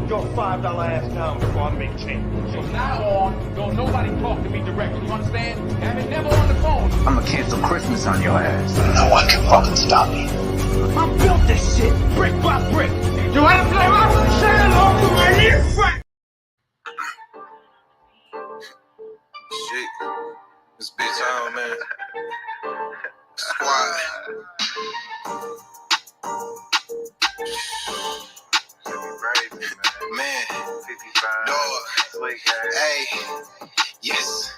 your $5 ass down before I make change. From now on, don't nobody talk to me directly. You understand? Have it never on the phone. I'ma cancel Christmas on your ass. No one can fucking stop me. I built this shit brick by brick. You wanna play my shit off to my new friend? Shit. This bitch on, man. Squad. Man. Dog. Hey. Yes.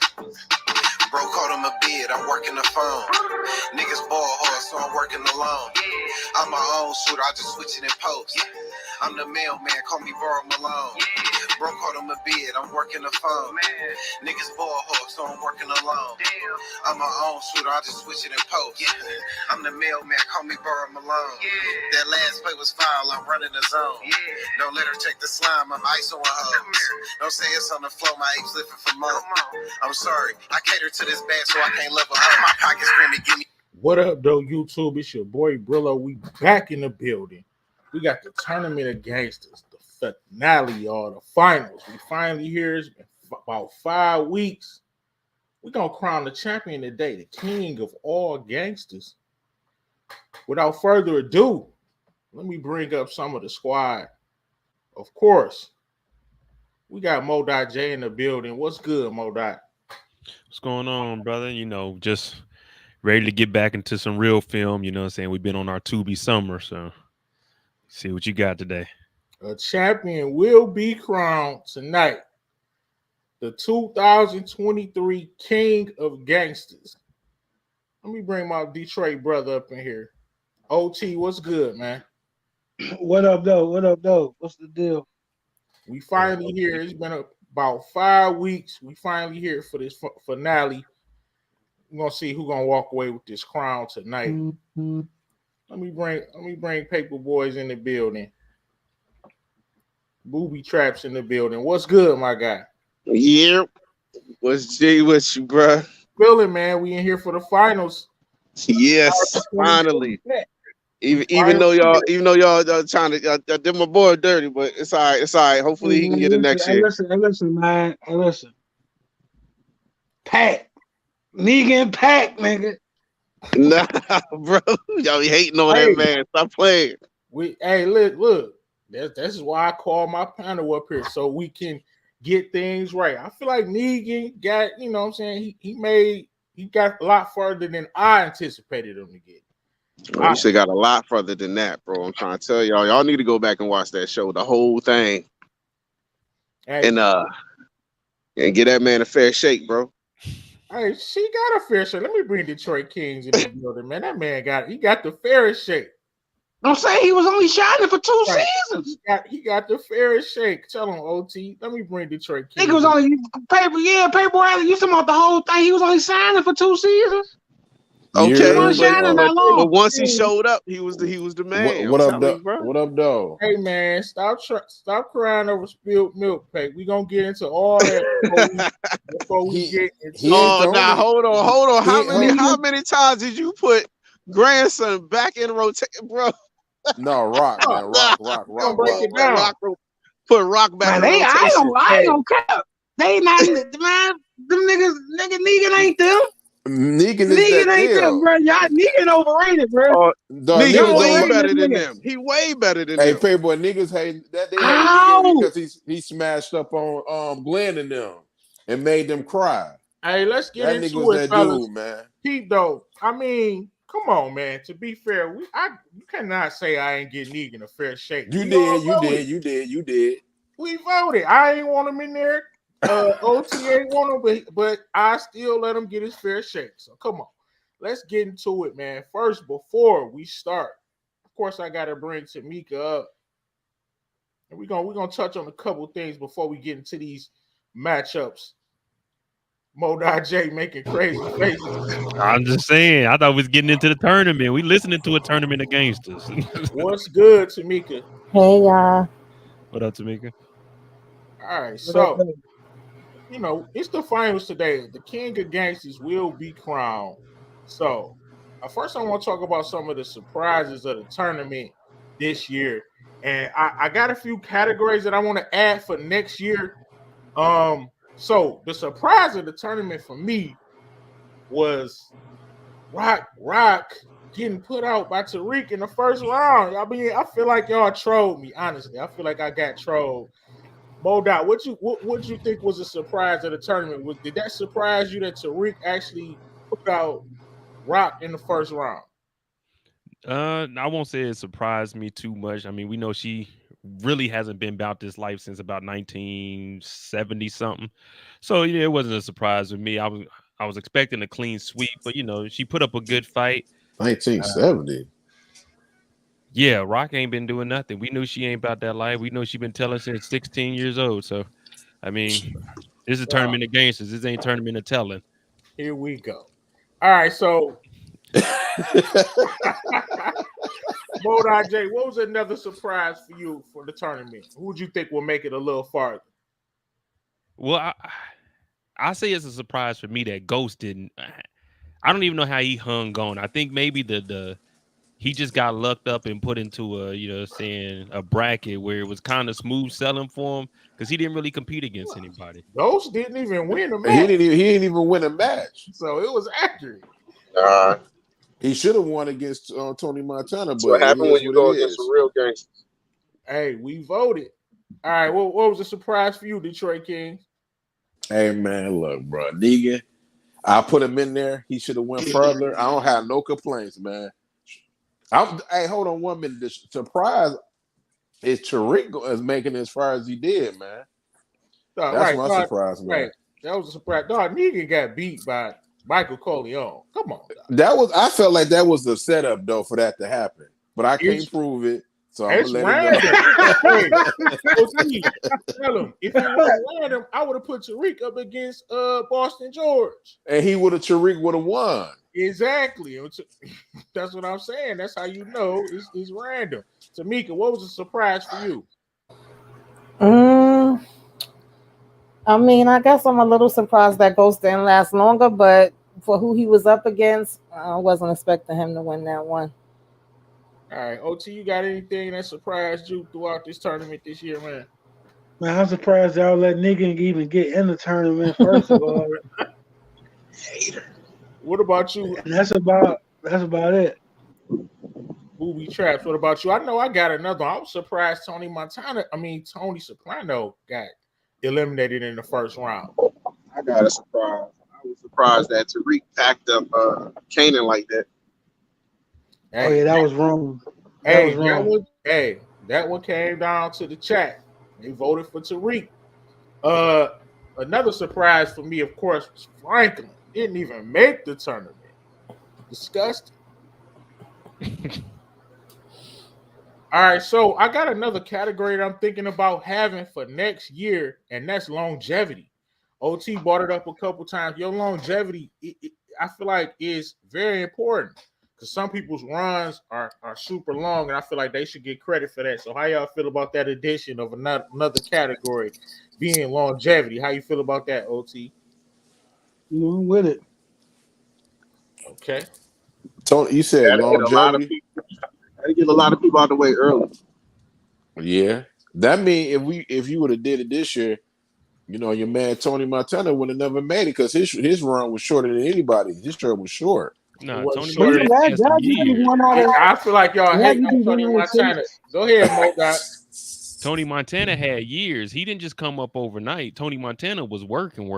Bro called him a bid, I'm working the phone. Niggas ball hard, so I'm working alone. I'm my own shooter, I just switch it in post. I'm the mailman, call me Burrow Malone. Bro called him a bid, I'm working the phone. Niggas ball hard, so I'm working alone. I'm my own shooter, I just switch it in post. I'm the mailman, call me Burrow Malone. That last play was foul, I'm running the zone. Don't let her check the slime, I'm ice on hoes. Don't say it's on the floor, my apes living for more. I'm sorry, I cater to this bag, so I can't love a hoe. My pockets screaming, give me. What up, though, YouTube? It's your boy Brillo. We back in the building. We got the Tournament of Gangsters, the finale, y'all, the finals. We finally here. It's been about 5 weeks. We're going to crown the champion today, the king of all gangsters. Without further ado, let me bring up some of the squad. Of course, we got Mo.J in the building. What's good, Mo.? What's going on, brother? You know, just ready to get back into some real film. You know what I'm saying? We've been on our Tubi summer, so see what you got today. A champion will be crowned tonight. The 2023 King of Gangsters. Let me bring my Detroit brother up in here. OT, what's good, man? What up, though? What up, though? What's the deal? We finally here. It's been about 5 weeks. We finally here for this finale. We're gonna see who's gonna walk away with this crown tonight. Mm-hmm. Let me bring Paper Boys in the building. Booby Traps in the building. What's good, my guy? Yep. What's G with you, bro? Feeling, man. We in here for the finals. Yes, finally. Even though y'all trying to y'all did my boy dirty, but it's all right. It's all right. Hopefully he can get it next year. Listen, man. Listen. Pack. Negan Pack, nigga. Nah, bro. Y'all be hating on that man. Stop playing. Look. This is why I call my panel up here so we can get things right. I feel like Negan got, you know what I'm saying, he got a lot further than I anticipated him to get. Bro, you should got a lot further than that, bro. I'm trying to tell y'all. Y'all need to go back and watch that show, the whole thing. Hey, and get that man a fair shake, bro. Hey, she got a fair shake. Let me bring Detroit Kings in the building, man. That man got the fairest shake. Don't say he was only shining for 2 seasons. He got the fairest shake. Tell him, OT. Let me bring Detroit Kings. He was only Paper you talking about the whole thing. He was only signing for 2 seasons. Okay, but once he showed up, he was the man. What up, though? What up, though? Hey, man, stop crying over spilled milk, Peg. We gonna get into all that before we get into. Hold on. How many times did you put grandson back in rotation, bro? No, Rock, man, Rock. Break it down. Put Rock back. Man, I ain't gonna care. They not man. Them Negan ain't them. Negan ain't them, bro. Y'all Negan overrated, bro. Negan way better than them. He way better than them. Hey, Paperboy, niggas hate that. They hate Negan because he smashed up on Glenn and them and made them cry. Hey, let's get into nigga was it, that fellas. dude, man. Pete, though, I mean, come on, man. To be fair, you cannot say I ain't getting Negan a fair shake. You did. We voted. I ain't want him in there. OT ain't want him, but I still let him get his fair shake. So come on, let's get into it, man. First, before we start, of course, I gotta bring Tamika up, and we're gonna touch on a couple things before we get into these matchups. Mo.J making crazy faces. I'm just saying. I thought we was getting into the tournament. We listening to a tournament of gangsters. What's good, Tamika? Hey, y'all. What up, Tamika? All right, so you know, it's the finals today. The King of Gangsters will be crowned. So, first I want to talk about some of the surprises of the tournament this year. And I got a few categories that I want to add for next year. So the surprise of the tournament for me was Rock getting put out by Tariq in the first round. I mean, I feel like y'all trolled me, honestly. I feel like I got trolled. Modot, what you think was a surprise of the tournament? Did that surprise you that Tariq actually put out Rock in the first round? I won't say it surprised me too much. I mean, we know she really hasn't been about this life since about 1970 something. So yeah, it wasn't a surprise with me. I was expecting a clean sweep, but she put up a good fight. 1970. Yeah, Rock ain't been doing nothing. We knew she ain't about that life. We know she been telling since 16 years old. So, I mean, this is a tournament of gangsters. This ain't tournament of telling. Here we go. All right, so Modot J, what was another surprise for you for the tournament? Who would you think will make it a little farther? Well, I say it's a surprise for me that Ghost didn't. I don't even know how he hung on. I think maybe he just got lucked up and put into a bracket where it was kind of smooth selling for him because he didn't really compete against anybody. Ghost didn't even win a match. He didn't even win a match. So it was accurate. He should have won against Tony Montana, but That's what happened when you go against the real gangsters. Hey, we voted. All right, what was a surprise for you, Detroit Kings? Hey man, look, bro, Negan, I put him in there. He should have went further. I don't have no complaints, man. Hey, hold on 1 minute. The surprise is Tariq is making it as far as he did, man. That's my surprise, man. Right. That was a surprise. Dog, Negan got beat by Michael Corleone. Come on, dog. I felt like that was the setup though for that to happen, but I can't prove it. So I'm gonna let it go. Tell him if it wasn't random, I would have put Tariq up against Boston George, and Tariq would have won. Exactly. That's what I'm saying. That's how you know it's random. Tamika, what was a surprise for you? I mean, I guess I'm a little surprised that Ghost didn't last longer, but for who he was up against, I wasn't expecting him to win that one. All right, OT, you got anything that surprised you throughout this tournament this year, man? Man, I'm surprised y'all let Negan even get in the tournament, first of all. Hater. What about you? And that's about it. Booby Traps. What about you? I know I got another one. I was surprised Tony Soprano got eliminated in the first round. I got a surprise. I was surprised that Tariq packed up Kanan like that. Hey, that was wrong. That one came down to the chat. They voted for Tariq. Another surprise for me, of course, was Franklin. Didn't even make the tournament. Disgusting. All right, so I got another category that I'm thinking about having for next year, and that's longevity. OT brought it up a couple times. Your longevity, I feel like, is very important because some people's runs are super long, and I feel like they should get credit for that. So how y'all feel about that addition of another category being longevity? How you feel about that, OT? I'm with it. Okay. Tony, you said longevity. Gotta get a lot of people out the way early. Yeah, that mean if you would have did it this year, your man Tony Montana would have never made it because his run was shorter than anybody. His term was short. No, Tony Montana. I feel like y'all hate Tony Montana. Go ahead, Mo. Tony Montana had years. He didn't just come up overnight. Tony Montana was working.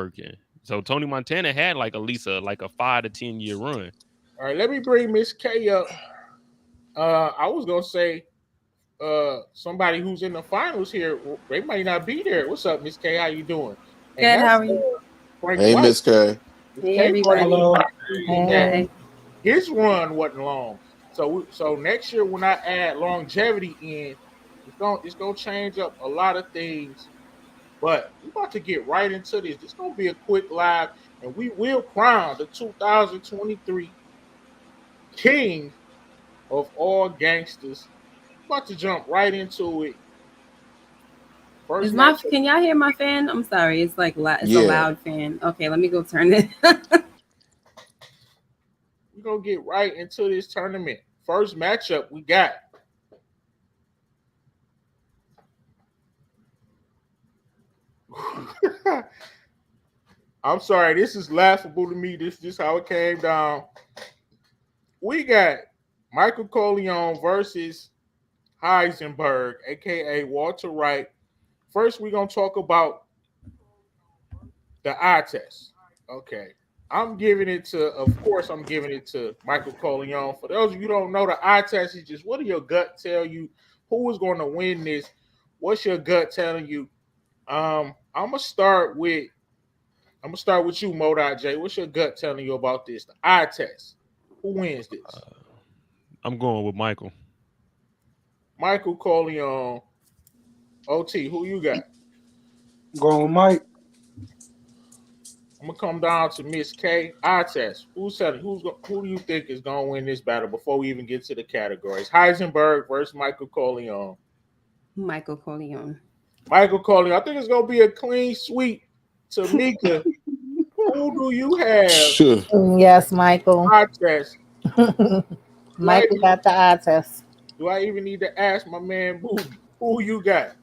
So Tony Montana had like at least a 5 to 10 year run. All right, let me bring Miss K up. I was gonna say somebody who's in the finals here, they might not be there. What's up, Miss K? How you doing? Good, how are you? Hey, Miss K. Hey, everybody. Hello. Hey. His run wasn't long. So next year when I add longevity in, it's gonna change up a lot of things. But we're about to get right into this. This is gonna be a quick live, and we will crown the 2023 King of all gangsters. About to jump right into it. Can y'all hear my fan? I'm sorry, it's like a loud fan. Okay, let me go turn it. We're gonna get right into this tournament. First matchup we got I'm sorry, this is laughable to me. This is just how it came down. We got Michael Corleone versus Heisenberg, aka Walter Wright. First, we're gonna talk about the eye test. Okay. I'm giving it to, of course, I'm giving it to Michael Corleone. For those of you who don't know, the eye test is just what do your gut tell you? Who is going to win this? What's your gut telling you? I'm gonna start with you, Modai J. What's your gut telling you about this? The eye test. Who wins this? I'm going with Michael. Michael Corleone. OT, who you got? Going with Mike. I'm gonna come down to Miss K. Eye test. Who do you think is gonna win this battle before we even get to the categories? Heisenberg versus Michael Corleone. Michael Corleone. Michael Corleone. I think it's gonna be a clean sweep. Tamika, who do you have? Sure. Yes, Michael. Eye test. Michael got the eye test. Do I even need to ask my man Booby? Who you got?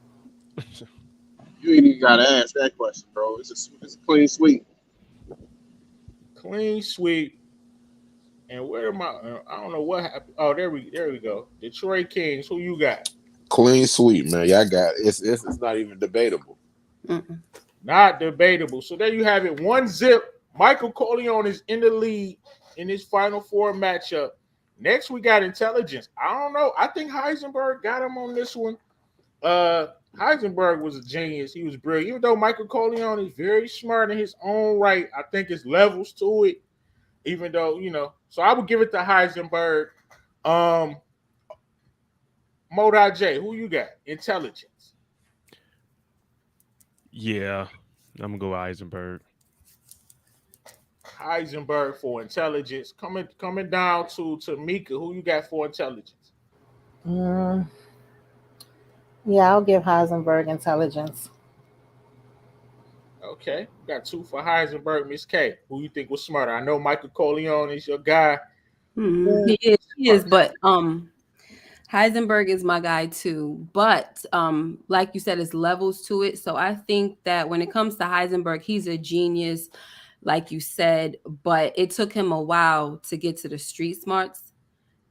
You ain't even gotta ask that question, bro. It's a clean sweep. Clean sweep. And where am I? I don't know what happened. Oh, there we go. Detroit Kings. Who you got? Clean sweep, man. Y'all got it's not even debatable. Mm-mm. Not debatable. So there you have it. 1-0. Michael Corleone is in the lead in his Final Four matchup. Next, we got intelligence. I don't know. I think Heisenberg got him on this one. Heisenberg was a genius. He was brilliant. Even though Michael Corleone is very smart in his own right, I think it's levels to it. Even though, so I would give it to Heisenberg. Modai J, who you got? Intelligence. Yeah, I'm gonna go Eisenberg. Heisenberg for intelligence. Coming down to Tamika, who you got for intelligence? Yeah, I'll give Heisenberg intelligence. Okay, we got 2 for Heisenberg. Miss K, who you think was smarter? I know Michael Corleone is your guy. Mm-hmm. He is, but Heisenberg is my guy too. But like you said, it's levels to it. So I think that when it comes to Heisenberg, he's a genius, like you said, but it took him a while to get to the street smarts.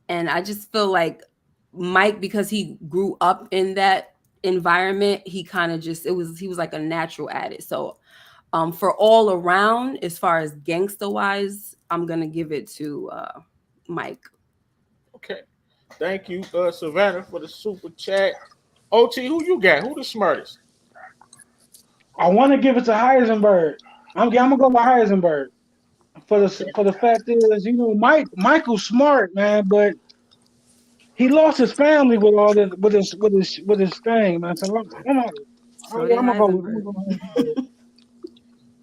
And I just feel like Mike, because he grew up in that environment, he kind of he was like a natural at it. So for all around, as far as gangster wise, I'm gonna give it to Mike. Okay. Thank you, Savannah, for the super chat. OT, who you got? Who the smartest? I want to give it to Heisenberg. I'm gonna go with Heisenberg for the fact is, Michael's smart, man, but he lost his family with all this with his thing, man. So I'm gonna go with Heisenberg.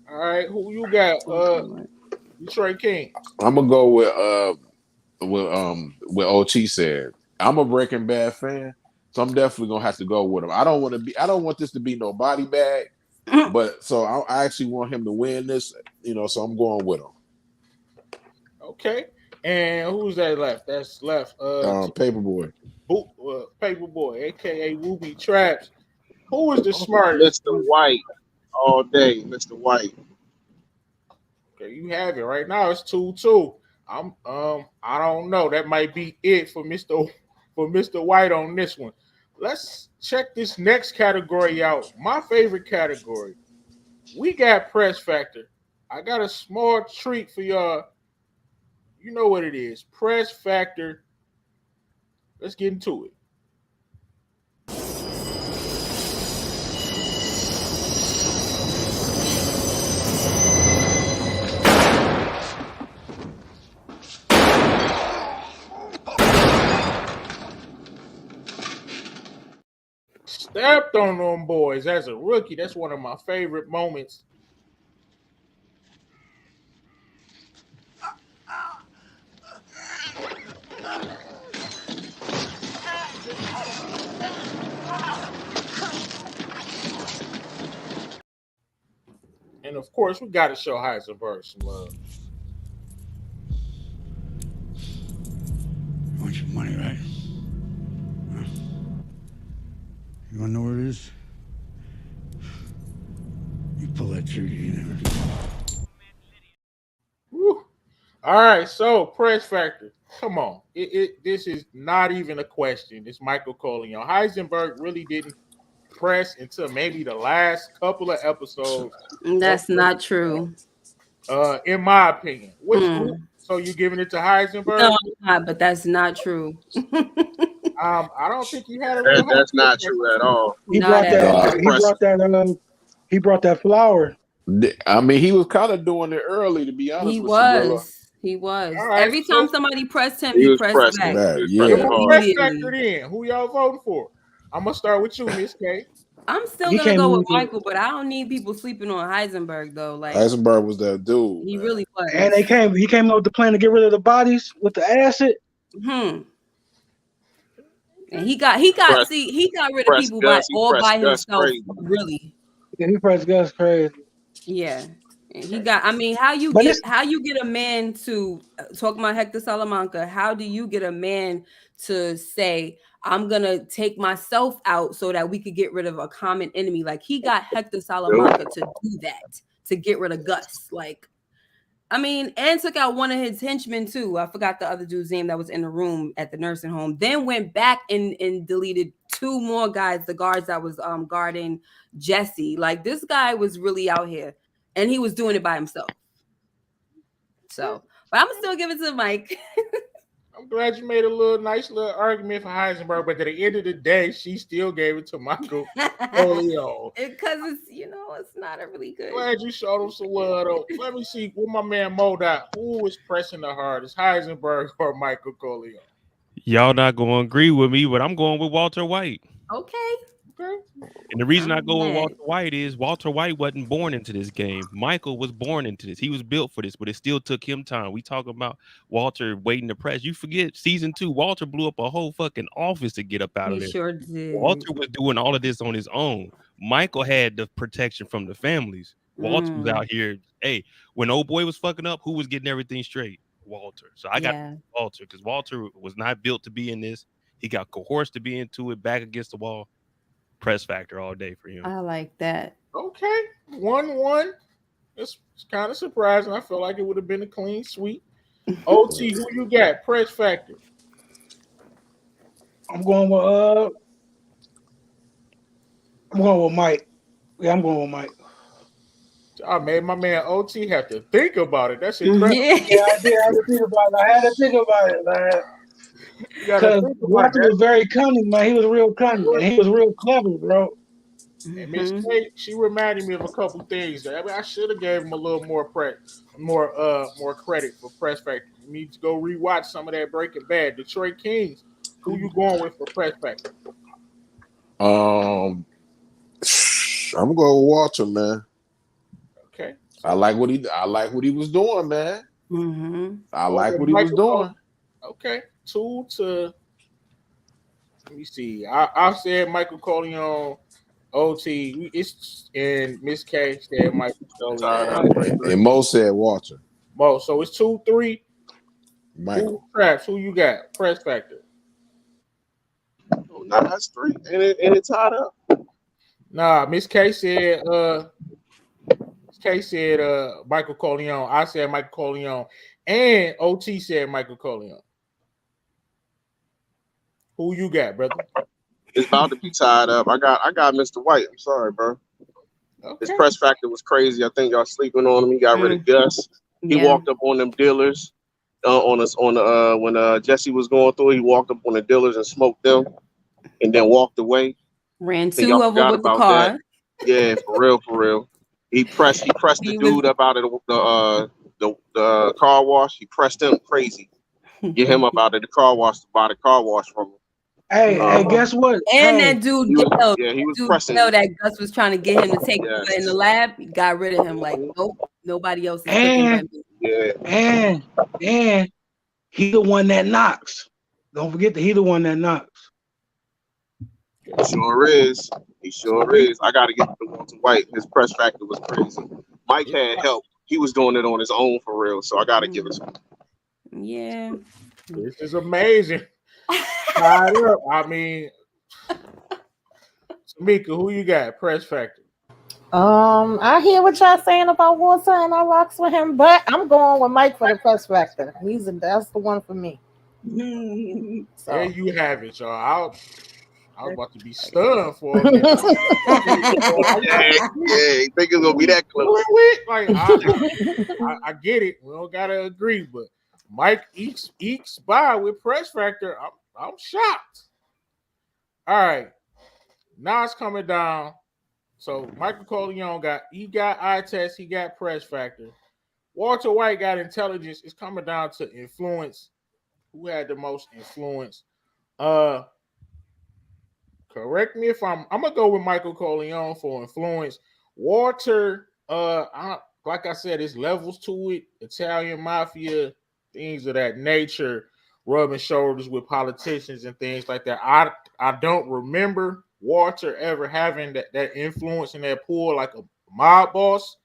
All right, who you got? Detroit King. I'm gonna go with what OT said. I'm a Breaking Bad fan, so I'm definitely gonna have to go with him. I don't want this to be no body bag, but so I actually want him to win this, so I'm going with him. Okay. And who's that left? That's left. Paperboy. Paperboy, aka Ruby Traps. Who is the smartest? Mr. White. All day, Mr. White. Okay, you have it right now. It's 2-2. I don't know. That might be it for Mr. White on this one. Let's check this next category out. My favorite category. We got press factor. I got a small treat for y'all. You know what it is. Press factor. Let's get into it. Stepped on them boys as a rookie. That's one of my favorite moments. And of course, we got to show Heisenberg some love. You want your money, right? Huh? You want to know where it is? Woo. All right, so press factor. Come on. This is not even a question. It's Michael Corleone. Heisenberg really didn't press until maybe the last couple of episodes. That's not true. In my opinion. So you giving it to Heisenberg? No, I'm not, but that's not true. I don't think he had a real. That's not true at all. He Not brought at all. that. He brought that flower. I mean, he was kind of doing it early, to be honest He with you, brother. was. He was. All right, Every time somebody pressed him, He he was pressed pressing. back. Yeah. Press factor then. Who y'all voting for? I'm gonna start with you, Miss K. I'm still He gonna came go with with Michael, but I don't need people sleeping on Heisenberg though. Like Heisenberg was that dude. he man. really was. And he came up with the plan to get rid of the bodies with the acid. And he got rid of people by himself. Crazy. Really. Yeah, he pressed Gus crazy. Yeah. And he got. I mean, how you get a man to talk about Hector Salamanca? How do you get a man to say, I'm gonna take myself out so that we could get rid of a common enemy? Like he got Hector Salamanca to do that, to get rid of Gus. Like, I mean, and took out one of his henchmen too. I forgot the other dude's name that was in the room at the nursing home. Then went back and deleted 2 more guys, the guards that was guarding Jesse. Like this guy was really out here, and he was doing it by himself. So, but I'm still give it to Mike. I'm glad you made a nice little argument for Heisenberg, but at the end of the day, she still gave it to Michael Corleone. Because it's not a really good. Glad you showed him some love though. Let me see with my man Modot. Who is pressing the hardest, Heisenberg or Michael Corleone? Y'all not going to agree with me, but I'm going with Walter White. Okay. And the reason I go with Walter White is Walter White wasn't born into this game. Michael was born into this. He was built for this, but it still took him time. We talk about Walter waiting to press. You forget season 2, Walter blew up a whole fucking office to get up out of there. He sure did. Walter was doing all of this on his own. Michael had the protection from the families. Walter was out here. Hey, when old boy was fucking up, who was getting everything straight? Walter. So I got Walter because Walter was not built to be in this. He got coerced to be into it, back against the wall. Press factor all day for him. I like that. Okay, 1-1. It's kind of surprising. I feel like it would have been a clean sweep. OT, who you got? Press factor. I'm going with Mike. Yeah, I'm going with Mike. I made my man OT have to think about it. That's incredible. Yeah, I did. I had to think about it. I had to think about it, man. Because Walter was very cunning, man. He was real cunning, and he was real clever, bro. And Miss Kate, she reminded me of a couple things. I mean, I should have gave him a little more credit for press factor. You need to go rewatch some of that Breaking Bad. Detroit Kings. Who you going with for press factor? I'm going with Walter, man. Okay. I like what he was doing, man. I like what he was doing. Okay. 2 to. Let me see. I said Michael Corleone. OT, and Miss K said Michael Corleone. And Mo said Walter. Mo, so it's 2-3. Michael. Who you got? Press factor. Oh, no, that's 3. Ain't it tied up? Nah, Miss K said Michael Corleone. I said Michael Corleone. And OT said Michael Corleone. Who you got, brother? It's about to be tied up. I got Mr. White. I'm sorry, bro. Okay. His press factor was crazy. I think y'all sleeping on him. He got rid of Gus. He walked up on them dealers when Jesse was going through. He walked up on the dealers and smoked them, and then walked away. Ran 2 of them with the car. That. Yeah, for real. He pressed the dude up out of the car wash. He pressed him crazy. Get him up out of the car wash to buy the car wash from him. Hey, guess what? And that dude yelled. He was dude pressing. That Gus was trying to get him to take in the lab. He got rid of him. Like, nope, nobody else is cooking. And he the one that knocks. Don't forget that he the one that knocks. He sure is. I got to give it to Walter White. His press factor was crazy. Mike had help. He was doing it on his own for real. So I got to give it to him. Yeah. This is amazing. Tied up. I mean, Tamika, who you got? Press factor. I hear what y'all saying about Walter, and I rocks with him, but I'm going with Mike for the press factor. That's the one for me. There So you have it, y'all. I was about to be stunned for a minute. Yeah, you think it's gonna be that close? Like I get it. We don't gotta agree, but Mike ekes by with press factor. I'm shocked. All right, now it's coming down. So Michael Corleone got eye test, he got press factor. Walter White got intelligence. It's coming down to influence. Who had the most influence? Correct me if I'm gonna go with Michael Corleone for influence. Walter, like I said, it's levels to it. Italian mafia, things of that nature, rubbing shoulders with politicians and things like that. I don't remember Walter ever having that influence in that pool like a mob boss.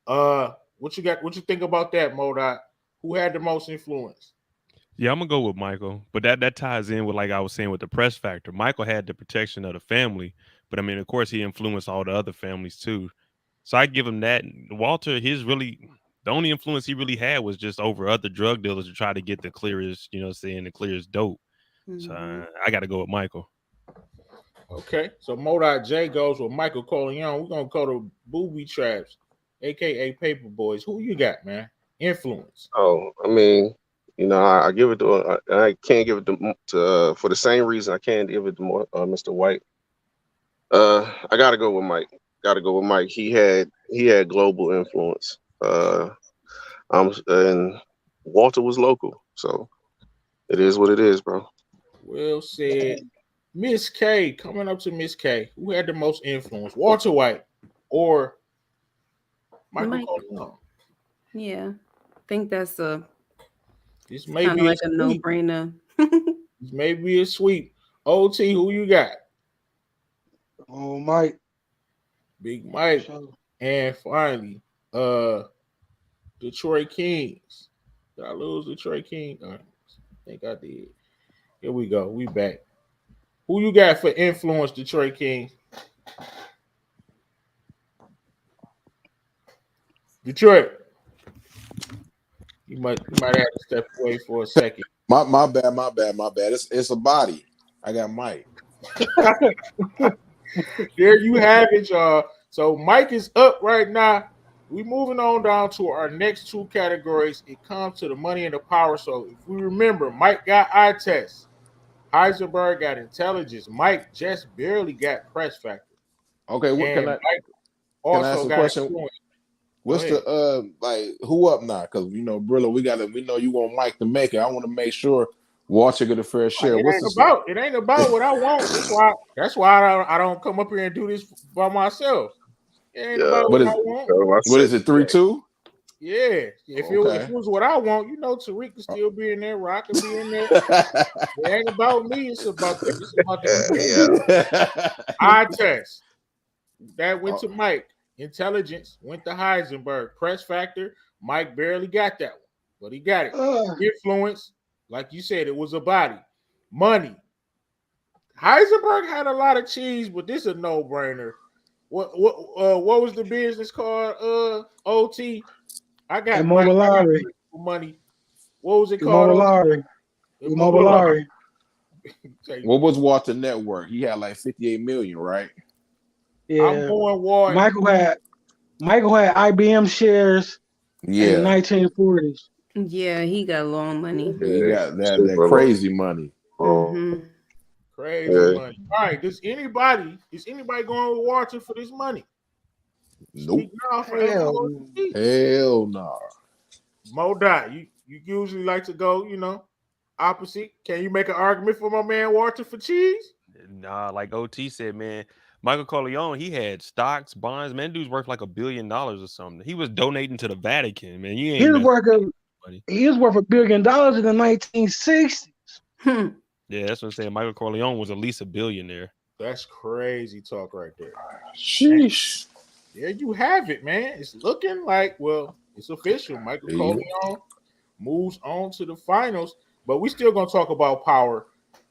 What you got? What you think about that, Modot? Who had the most influence? Yeah, I'm gonna go with Michael, but that ties in with like I was saying with the press factor. Michael had the protection of the family, but I mean, of course, he influenced all the other families too. So I give him that. Walter, the only influence he really had was just over other drug dealers to try to get the clearest, the clearest dope. So I got to go with Michael. Okay, so Modot J goes with Michael Corleone. We're gonna go to Booby Traps, aka Paper Boys. Who you got, man? Influence. Oh, I mean, I give it to. I can't give it to for the same reason I can't give it to Mr. White. I gotta go with Mike. Gotta go with Mike. He had global influence. And Walter was local, so it is what it is, bro. Well said. Miss K, coming up to Miss K. Who had the most influence? Walter White or Michael Corleone? Yeah, I think that's This may kind of be like a no-brainer. This may be a sweep. OT, who you got? Oh, Mike. Big Mike. Sure. And finally, Detroit Kings. Did I lose Detroit Kings? I think I did. Here we go. We back. Who you got for influence, Detroit Kings? Detroit. You might have to step away for a second. My bad. It's a body. I got Mike. There you have it, y'all. So Mike is up right now. We moving on down to our next two categories. It comes to the money and the power. So if we remember, Mike got eye test. Heisenberg got intelligence. Mike just barely got press factor. Okay, what and can I Mike can I ask also a got question? influence. What's the like who up now? Because Brilla, we know you want Mike to make it. I want to make sure Walter get a fair share. It ain't about what I want. That's why I don't come up here and do this by myself. It ain't about what I want. What is it? 3-2? Yeah. If it was what I want, Tariq could still be in there, Rock could be in there. It ain't about me. It's about the eye test. That went to Mike. Intelligence went to Heisenberg. Press factor, Mike barely got that one, but he got it. Influence, like you said, it was a body. Money. Heisenberg had a lot of cheese, but this is a no-brainer. What was the business called? OT. I got Immobiliari. Money. What was it called? Immobiliari. What was Walter net worth? He had like 58 million, right? Yeah. I'm going Ward. Michael had IBM shares in the 1940s. Yeah, he got long money. He got that crazy money. Crazy money. All right. Is anybody going with Walter for this money? Nope. Hell no. Modot, you usually like to go, opposite. Can you make an argument for my man Walter for cheese? Nah, like OT said, man, Michael Corleone, he had stocks, bonds. Man, dude's worth like $1 billion or something. He was donating to the Vatican, man. He was worth $1 billion in the 1960s. Yeah, that's what I'm saying. Michael Corleone was at least a billionaire. That's crazy talk right there. Sheesh. There you have it, man. It's looking like, it's official. Michael Corleone moves on to the finals, but we still gonna talk about power.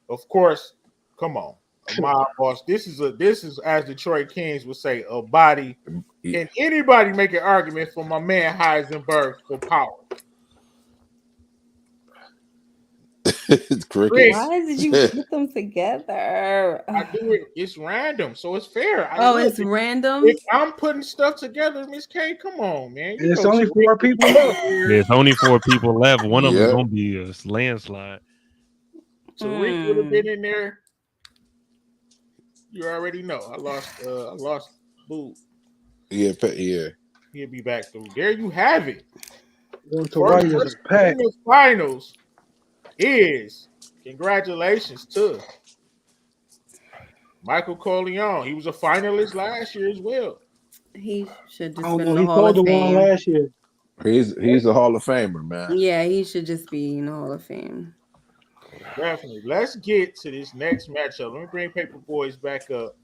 Of course, come on. a mob boss. This is as Detroit Kings would say, a body. Can anybody make an argument for my man Heisenberg for power? It's crickets. Why did you put them together? I do it. It's random, so it's fair. It's random. If I'm putting stuff together, Miss K, come on, man. It's only 4 people left. There's only 4 people left. One of them Yeah. is gonna be a landslide. Tariq would have been in there. You already know. I lost Boo. Yeah. He'll be back through. There you have it. Going to Warriors pack. In the finals is congratulations to Michael Corleone. He was a finalist last year as well. He should just Oh, been no, in the he Hall called of the one Fame. last year. He's a Hall of Famer, man. Yeah, he should just be in the Hall of Fame. Definitely. Let's get to this next matchup. Let me bring Paper Boys back up.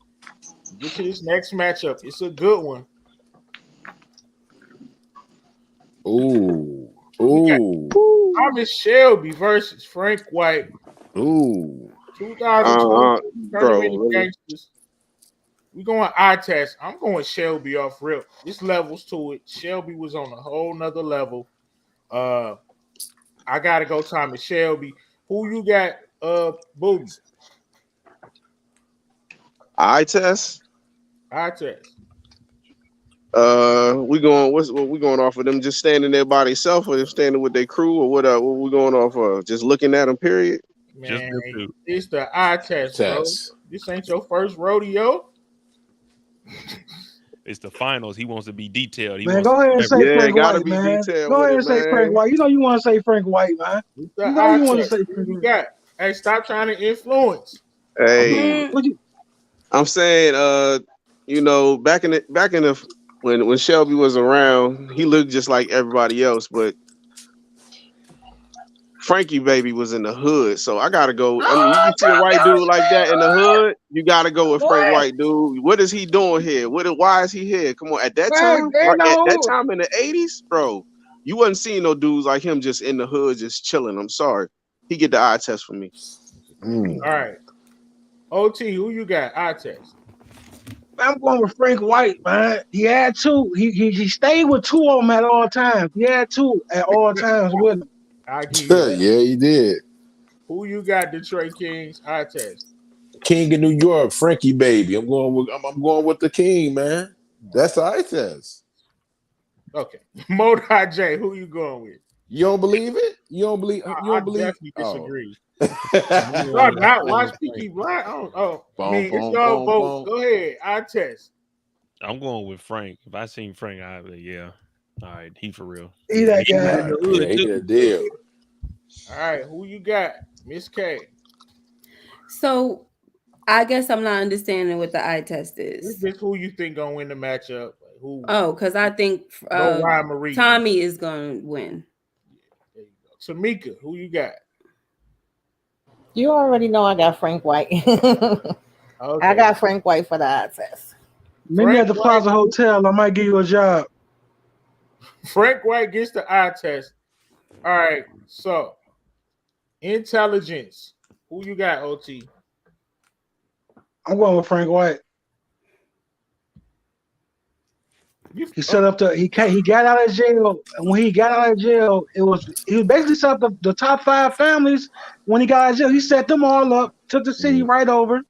Get to this next matchup. It's a good one. Ooh. Thomas Shelby versus Frank White. Ooh. 2020 bro, Tournament of really? Gangsters. We going eye test. I'm going Shelby off rip. This levels to it. Shelby was on a whole nother level. I gotta go Thomas Shelby. Who you got? Booty. Eye test. Eye test. We going what we going off of them just standing there by themselves, or them standing with their crew, or what we going off of? Just looking at them, period. Man, it's the eye test, bro. This ain't your first rodeo. It's the finals. He wants to be detailed. He Man, wants go ahead and say Frank gotta White, be man. detailed Go with ahead it, and say man. Frank White. You know you want to say Frank White, man. You know you want to say Frank You White. got. Hey, stop trying to influence. Hey, I'm saying, you know, back in the when Shelby was around, he looked just like everybody else, but Frankie baby was in the hood, so I gotta go. I mean, you see a white dude like that in the hood, you gotta go with Frank White, dude. What is he doing here? Why is he here? Come on, at that time, at that time in the '80s, bro, you wasn't seeing no dudes like him just in the hood, just chilling. I'm sorry, he get the eye test for me. All right, OT, who you got? Eye test. I'm going with Frank White, man. He had 2. He stayed with 2 of them at all times. He had 2 at all times with him. I give you that. Yeah, he did. Who you got? Detroit Kings. Eye test. King of New York, Frankie baby. I'm going with the King, man. That's the eye test. Okay, Modai J. Who you going with? You don't believe it? You don't believe? I definitely disagree. Oh. Y'all not watch Peaky Blinders? I mean, it's y'all vote. Go ahead. Eye test. I'm going with Frank. If I seen Frank, yeah. All right, he for real. He that guy. Yeah, he did a deal. All right, who you got? Miss K. So I guess I'm not understanding what the eye test is. This who you think gonna win the matchup? Who? Oh, because I think Tommy is gonna win. There you go. Tamika, who you got? You already know I got Frank White. I got Frank White for the eye test. Maybe at the Plaza Hotel, I might give you a job. Frank White gets the eye test. All right, so intelligence. Who you got, OT? I'm going with Frank White. He set up he got out of jail. And when he got out of jail, he basically set up the top 5 families. When he got out of jail, he set them all up, took the city right over.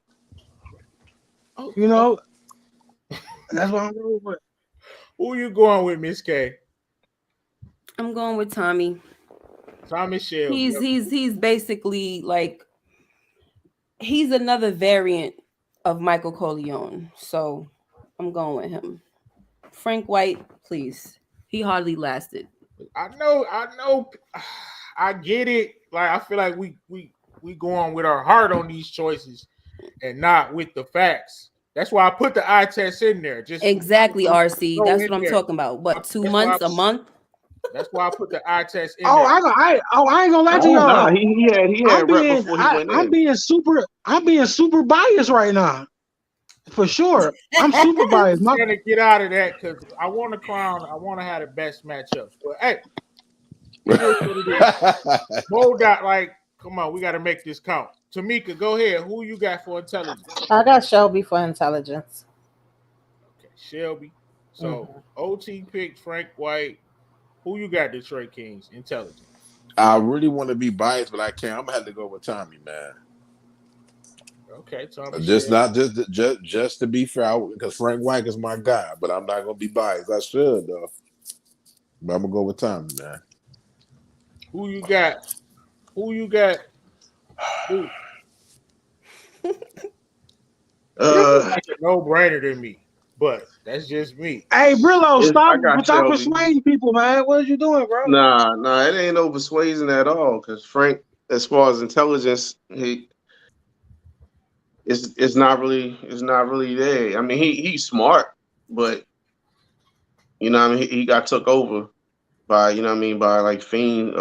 You know, that's what I'm going with. Who you going with, Miss K? I'm going with Tommy. Tommy Shelby. He's basically like he's another variant of Michael Corleone. So I'm going with him. Frank White, please. He hardly lasted. I know. I get it. Like I feel like we go on with our heart on these choices and not with the facts. That's why I put the eye test in there. Just exactly, RC. That's what I'm talking about. What, 2 months, a month? That's why I put the eye test in there. I ain't gonna lie to y'all. Nah, he had rep before he went in. I'm being super biased right now. For sure. I'm super biased. I'm gonna get out of that because I want to crown. I want to have the best matchups. But hey, it is what it is. Like, come on, we got to make this count. Tamika, go ahead. Who you got for intelligence? I got Shelby for intelligence. Okay, Shelby. So Mhm. OT picked Frank White. Who you got, Detroit Kings? Intelligence. I really want to be biased, but I can't. I'm gonna have to go with Tommy, man. Okay, Tommy Just Shelby. not just to be fair, because Frank White is my guy, but I'm not gonna be biased. I should though, but I'm gonna go with Tommy, man. Who you got? Who you got? Who? This is Uh, like a no-brainer to me, but that's just me. Hey, Brillo, I stop got stop Shelby. persuading people, man. What are you doing, bro? Nah, it ain't no persuasion at all. Because Frank, as far as intelligence, it's not really there. I mean, he's smart, but I mean, he got took over by by like fiend,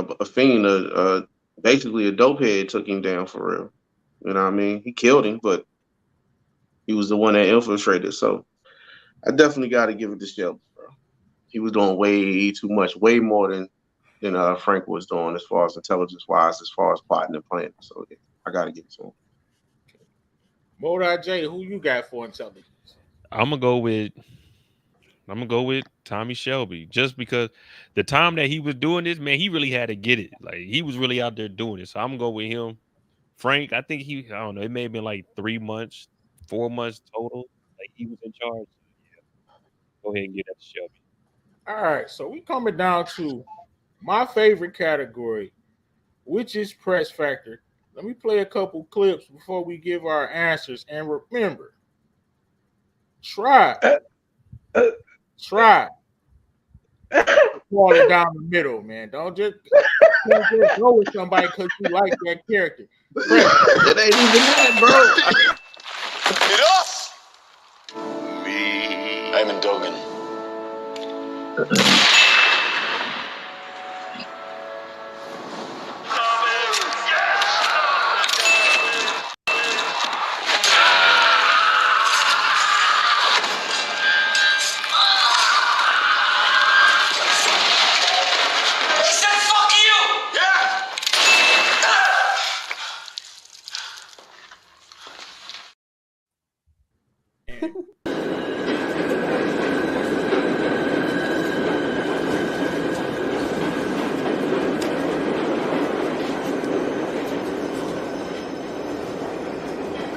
basically a dope head took him down for real. You know what I mean? He killed him, but he was the one that infiltrated. So I definitely got to give it to Shelby, bro. He was doing way too much, way more than Frank was doing as far as intelligence wise, as far as plotting and planning. So yeah, I got to give it to him. Modai J, who you got for intelligence? I'm gonna go with Tommy Shelby just because the time that he was doing this, man, he really had to get it. Like he was really out there doing it. So I'm gonna go with him. Frank, I think I don't know, it may have been like 3 months, 4 months total. Like he was in charge. Go ahead and get that to Shelby. All right, so we coming down to my favorite category, which is press factor. Let me play a couple clips before we give our answers. And remember, try, Uh, try to fall it down the middle, man. Don't just go with somebody because you like that character. Press. It ain't even that, bro. I'm Dogan.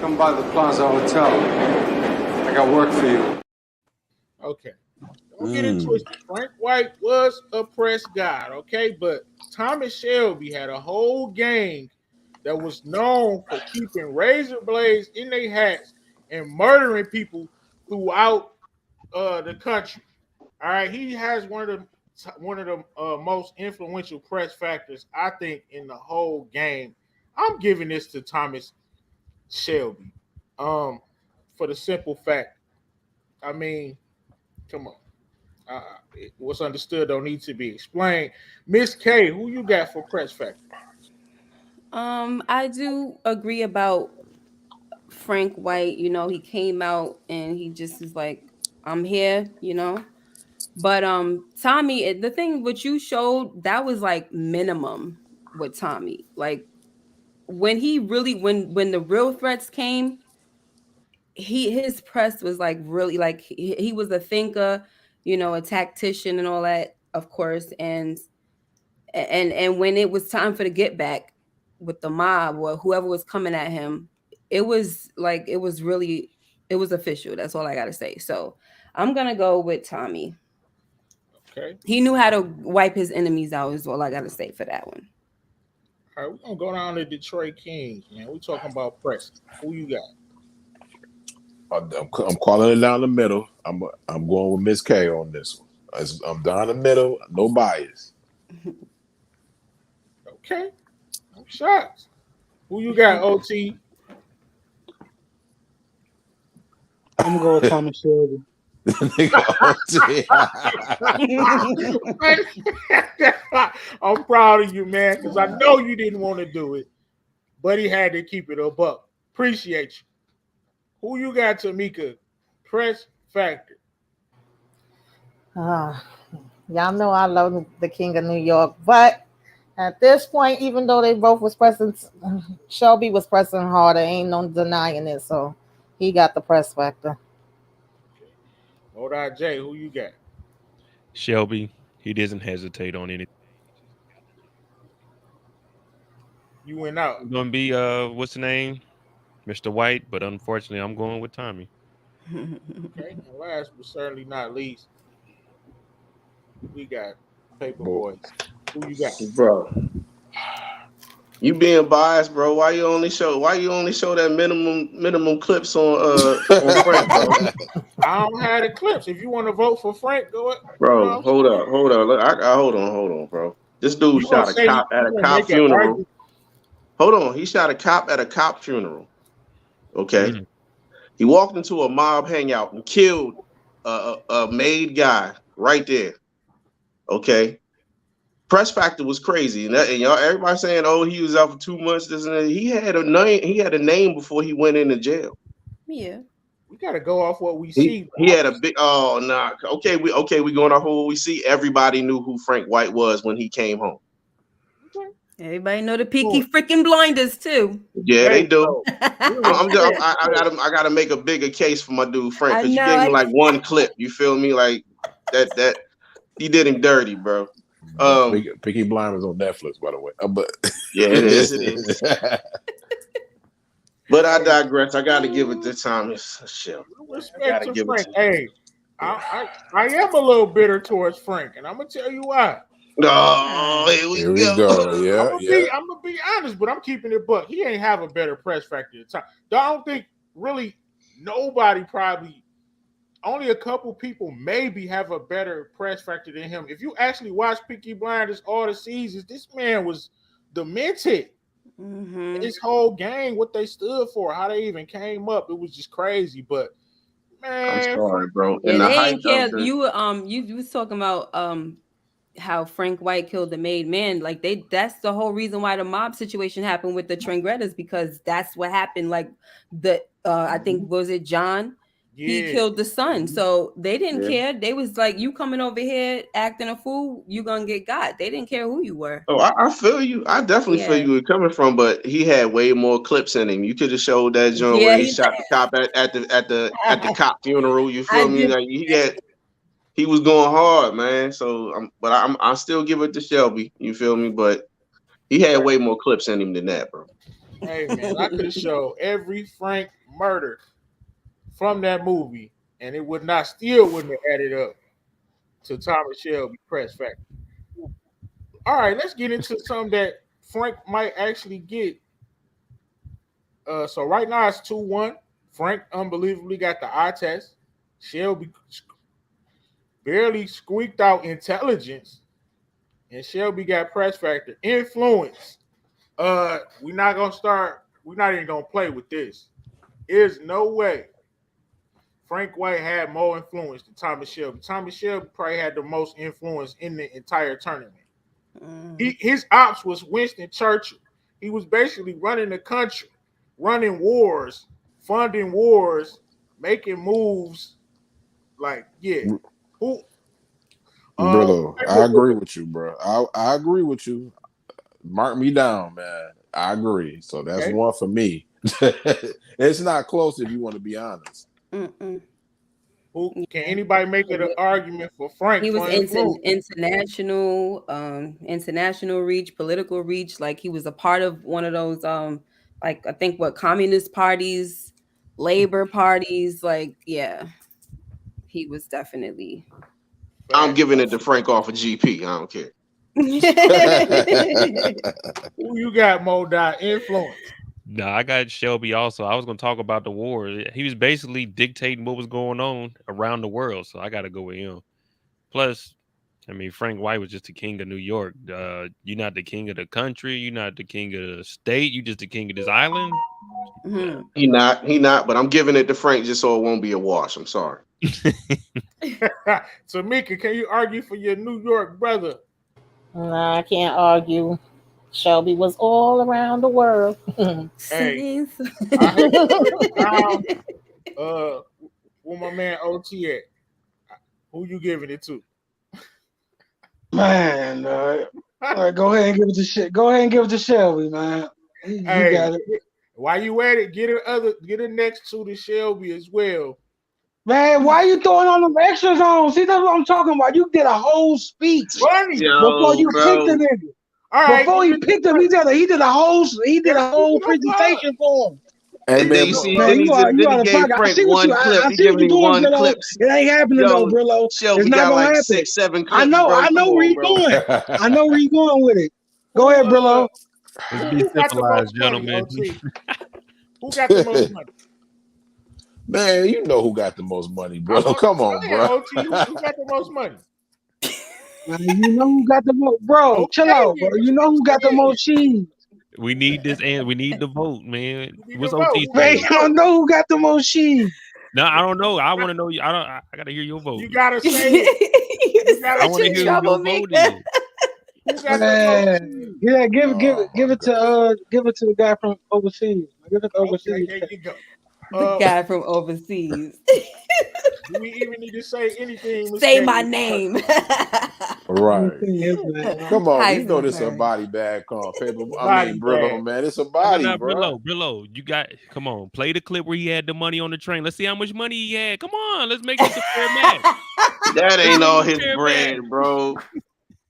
Come by the Plaza Hotel. I got work for you. Okay. Don't get it twisted. Frank White was a press god, okay? But Thomas Shelby had a whole gang that was known for keeping razor blades in their hats and murdering people throughout the country. All right, he has one of the most influential press factors I think in the whole game. I'm giving this to Thomas Shelby, um, for the simple fact. I mean, come on. Uh, what's understood don't need to be explained. Miss K, who you got for press factor? I do agree about Frank White. He came out and he just is like, I'm here. But Tommy, the thing what you showed, that was like minimum with Tommy. Like when he really when the real threats came, his press was like really like he was a thinker, a tactician and all that, of course. And when it was time for the get back with the mob or whoever was coming at him, it was like it was official. That's all I gotta say. So I'm gonna go with Tommy. Okay. He knew how to wipe his enemies out, is all I gotta say for that one. All right, we're gonna go down to Detroit Kings, man. We're talking about press. Who you got? I'm calling it down the middle. I'm going with Miss K on this one. I'm down the middle, no bias. Okay. No shots. Who you got, OT? I'm gonna go with Thomas Shelby. I'm proud of you, man, because I know you didn't want to do it, but he had to keep it a buck. Appreciate you. Who you got, Tamika? Press factor. Ah, y'all know I love the King of New York, but At this point, even though they both was pressing, Shelby was pressing harder. Ain't no denying it. So he got the press factor. Moda J, who you got? Shelby, he doesn't hesitate on anything. You went out. It's gonna be what's the name? Mr. White, but unfortunately I'm going with Tommy. Okay, and last but certainly not least, we got Paper Boy. Boys. Who you got? Bro, you being biased, bro. Why you only show that minimum clips on Frank, bro? I don't have the clips. If you want to vote for Frank, go ahead. You know what Bro, I'm hold saying? up. Look, hold on, bro. This dude You gonna shot a say cop at you a gonna cop make an funeral. argument? Hold on, he shot a cop at a cop funeral. Okay, Mm. he walked into a mob hangout and killed a made guy right there. Okay, press factor was crazy, and y'all, everybody saying, "Oh, he was out for 2 months." This and that. He had a name. He had a name before he went into jail. Yeah. We gotta go off what we He see. he had a big. Oh nah. Okay, we going off what we see. Everybody knew who Frank White was when he came home. Everybody know the Peaky freaking Blinders too. Yeah, Hey, they do. bro, real shit. I gotta make a bigger case for my dude Frank I because you know. gave me like one clip. You feel me? Like that he did him dirty, bro. Peaky Blinders on Netflix, by the way. But Yeah, it is. It is. But I digress. I gotta give it to Thomas Shelby. I Respect gotta to give it Frank. to him. Hey, I am a little bitter towards Frank, and I'm gonna tell you why. Oh, here we Here we go. go. Yeah, yeah. I'm gonna be honest, but I'm keeping it. But he ain't have a better press factor at the time. I don't think really nobody probably. Only a couple people maybe have a better press factor than him. If you actually watch Peaky Blinders all the seasons, this man was demented. Mm-hmm. His whole gang, what they stood for, how they even came up, it was just crazy. But I'm man, sorry, bro. Yeah, In the they height ain't of care. the You was talking about how Frank White killed the made man. Like that's the whole reason why the mob situation happened with the Trengrettas, because that's what happened. Like I think was it John? He yeah, killed the son. So they didn't Yeah. care. They was like, you coming over here acting a fool, you gonna get got. They didn't care who you were. Oh, I feel you. I definitely feel Yeah. you where you're coming from, but he had way more clips in him. You could have showed that joint Yeah, where he shot the cop at the cop funeral. You I feel me? did. Like he was going hard, man. So, I still give it to Shelby. You feel me? But he had way more clips in him than that, bro. hey man, I could have showed every Frank murder from that movie, and it would not still wouldn't have added up to Thomas Shelby press factor. All right, let's get into something that Frank might actually get. So right now it's 2-1. Frank unbelievably got the eye test. Shelby barely squeaked out intelligence, and Shelby got press factor. Influence. We're not gonna start. We're not even gonna play with this. There's no way Frank White had more influence than Thomas Shelby. Thomas Shelby probably had the most influence in the entire tournament. His ops was Winston Churchill. He was basically running the country, running wars, funding wars, making moves. Like, yeah, who? Brother, I agree with you, bro. I agree with you. Mark me down, man. I agree. So that's Okay. one for me. It's not close if you want to be honest. Who Yeah. can anybody make it an argument for Frank He was for influence? international reach, political reach. Like he was a part of one of those like I think what communist parties, labor parties. Like yeah, he was definitely. I'm giving it to Frank off of GP. I don't care. Who you got, Mo Dot? Influence. No, I got Shelby also. I was going to talk about the war. He was basically dictating what was going on around the world, so I got to go with him. Plus, I mean, Frank White was just the king of New York. You're not the king of the country. You're not the king of the state. You just the king of this island. Mm-hmm. He not. But I'm giving it to Frank just so it won't be a wash. I'm sorry. Tamika, can you argue for your New York brother? Nah, I can't argue. Shelby was all around the world. Hey, I heard you down. Where my man OT at? Who you giving it to? Man, All right, go ahead and give it to shit. Go ahead and give it to Shelby, man. You Hey, got it. while you at it, get her next to the Shelby as well. Man, why you throwing on them extras on? See, that's what I'm talking about. You did a whole speech Funny. before you picked the nigga. All right. Before he picked him, he did a whole plug. presentation for him. Hey And then man, you see, Man, then he you out then he of gave pocket. I Frank see what you one clip. I He see what giving you're him doing, one Brillo. clip. It ain't happening though, Yo, Brillo. Shelby It's not got gonna like happen. 6-7 I clips, know bro. Come where on, you bro. going. I know where you going with it. Go ahead, Brillo. Let's be Who got the most civilized, money, gentlemen. OT? Who got the most money? man, you know who got the most money, bro. I'm Come on, saying, bro. OT, who got the most money? Man, you know who got the most, bro. Okay, Chill out, bro. then, You that's know what who got the I'm saying. most cheese. We need this, and we need the vote, man. You need What's to vote. OT Who got Man, the saying? you don't vote? know who got the most cheese. No, I don't know. I want to know. I gotta hear your vote. You gotta say it. You gotta I want to say hear it. who your vote is. Who got the most Man, cheese? yeah, give Oh my it to the guy from overseas. Give it to Okay, overseas. there you go. The guy from overseas. Do we even need to say anything? Miss Say my Katie? name. right. His man. Come on, you know this a Heisenberg. body bag paper. I Body mean, Brillo, bag. man, it's a No, body, no, bro. Brillo, you got. Come on, play the clip where he had the money on the train. Let's see how much money he had. Come on, let's make this a fair match. That ain't all This is his a fair match. bread, bro.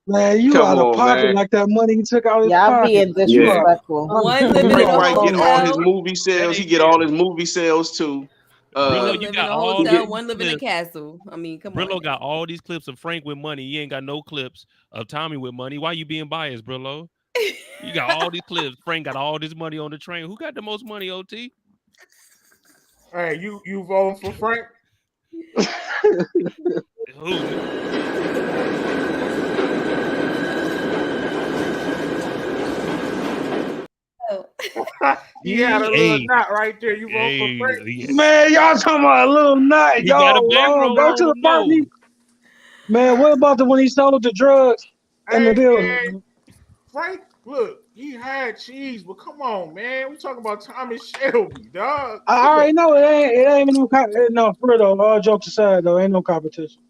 Man, you Come out of on, pocket man. like that money he took out of his Y'all pocket. being You Yeah. are. disrespectful. One living in Frank a White get all his hotel. movie That sales. He ain't get fair. all his movie sales too. Brillo, One you live in got a all hotel, these one live in a clips. castle. I mean, come on. Brillo Now. got all these clips of Frank with money. You ain't got no clips of Tommy with money. Why you being biased, Brillo? You got all these clips. Frank got all this money on the train. Who got the most money, OT? Hey, you voting for Frank? Who? He had a little knot right there. You vote for Frank? Man, y'all talking about a little nut. He got a bankroll Go on to the him, party. no. Man, what about when he sold the drugs in the Hey, building? man, Frank, look, he had cheese, but come on, man. We talking about Thomas Shelby, dog. I already know it ain't no for real though. All jokes aside though, ain't no competition.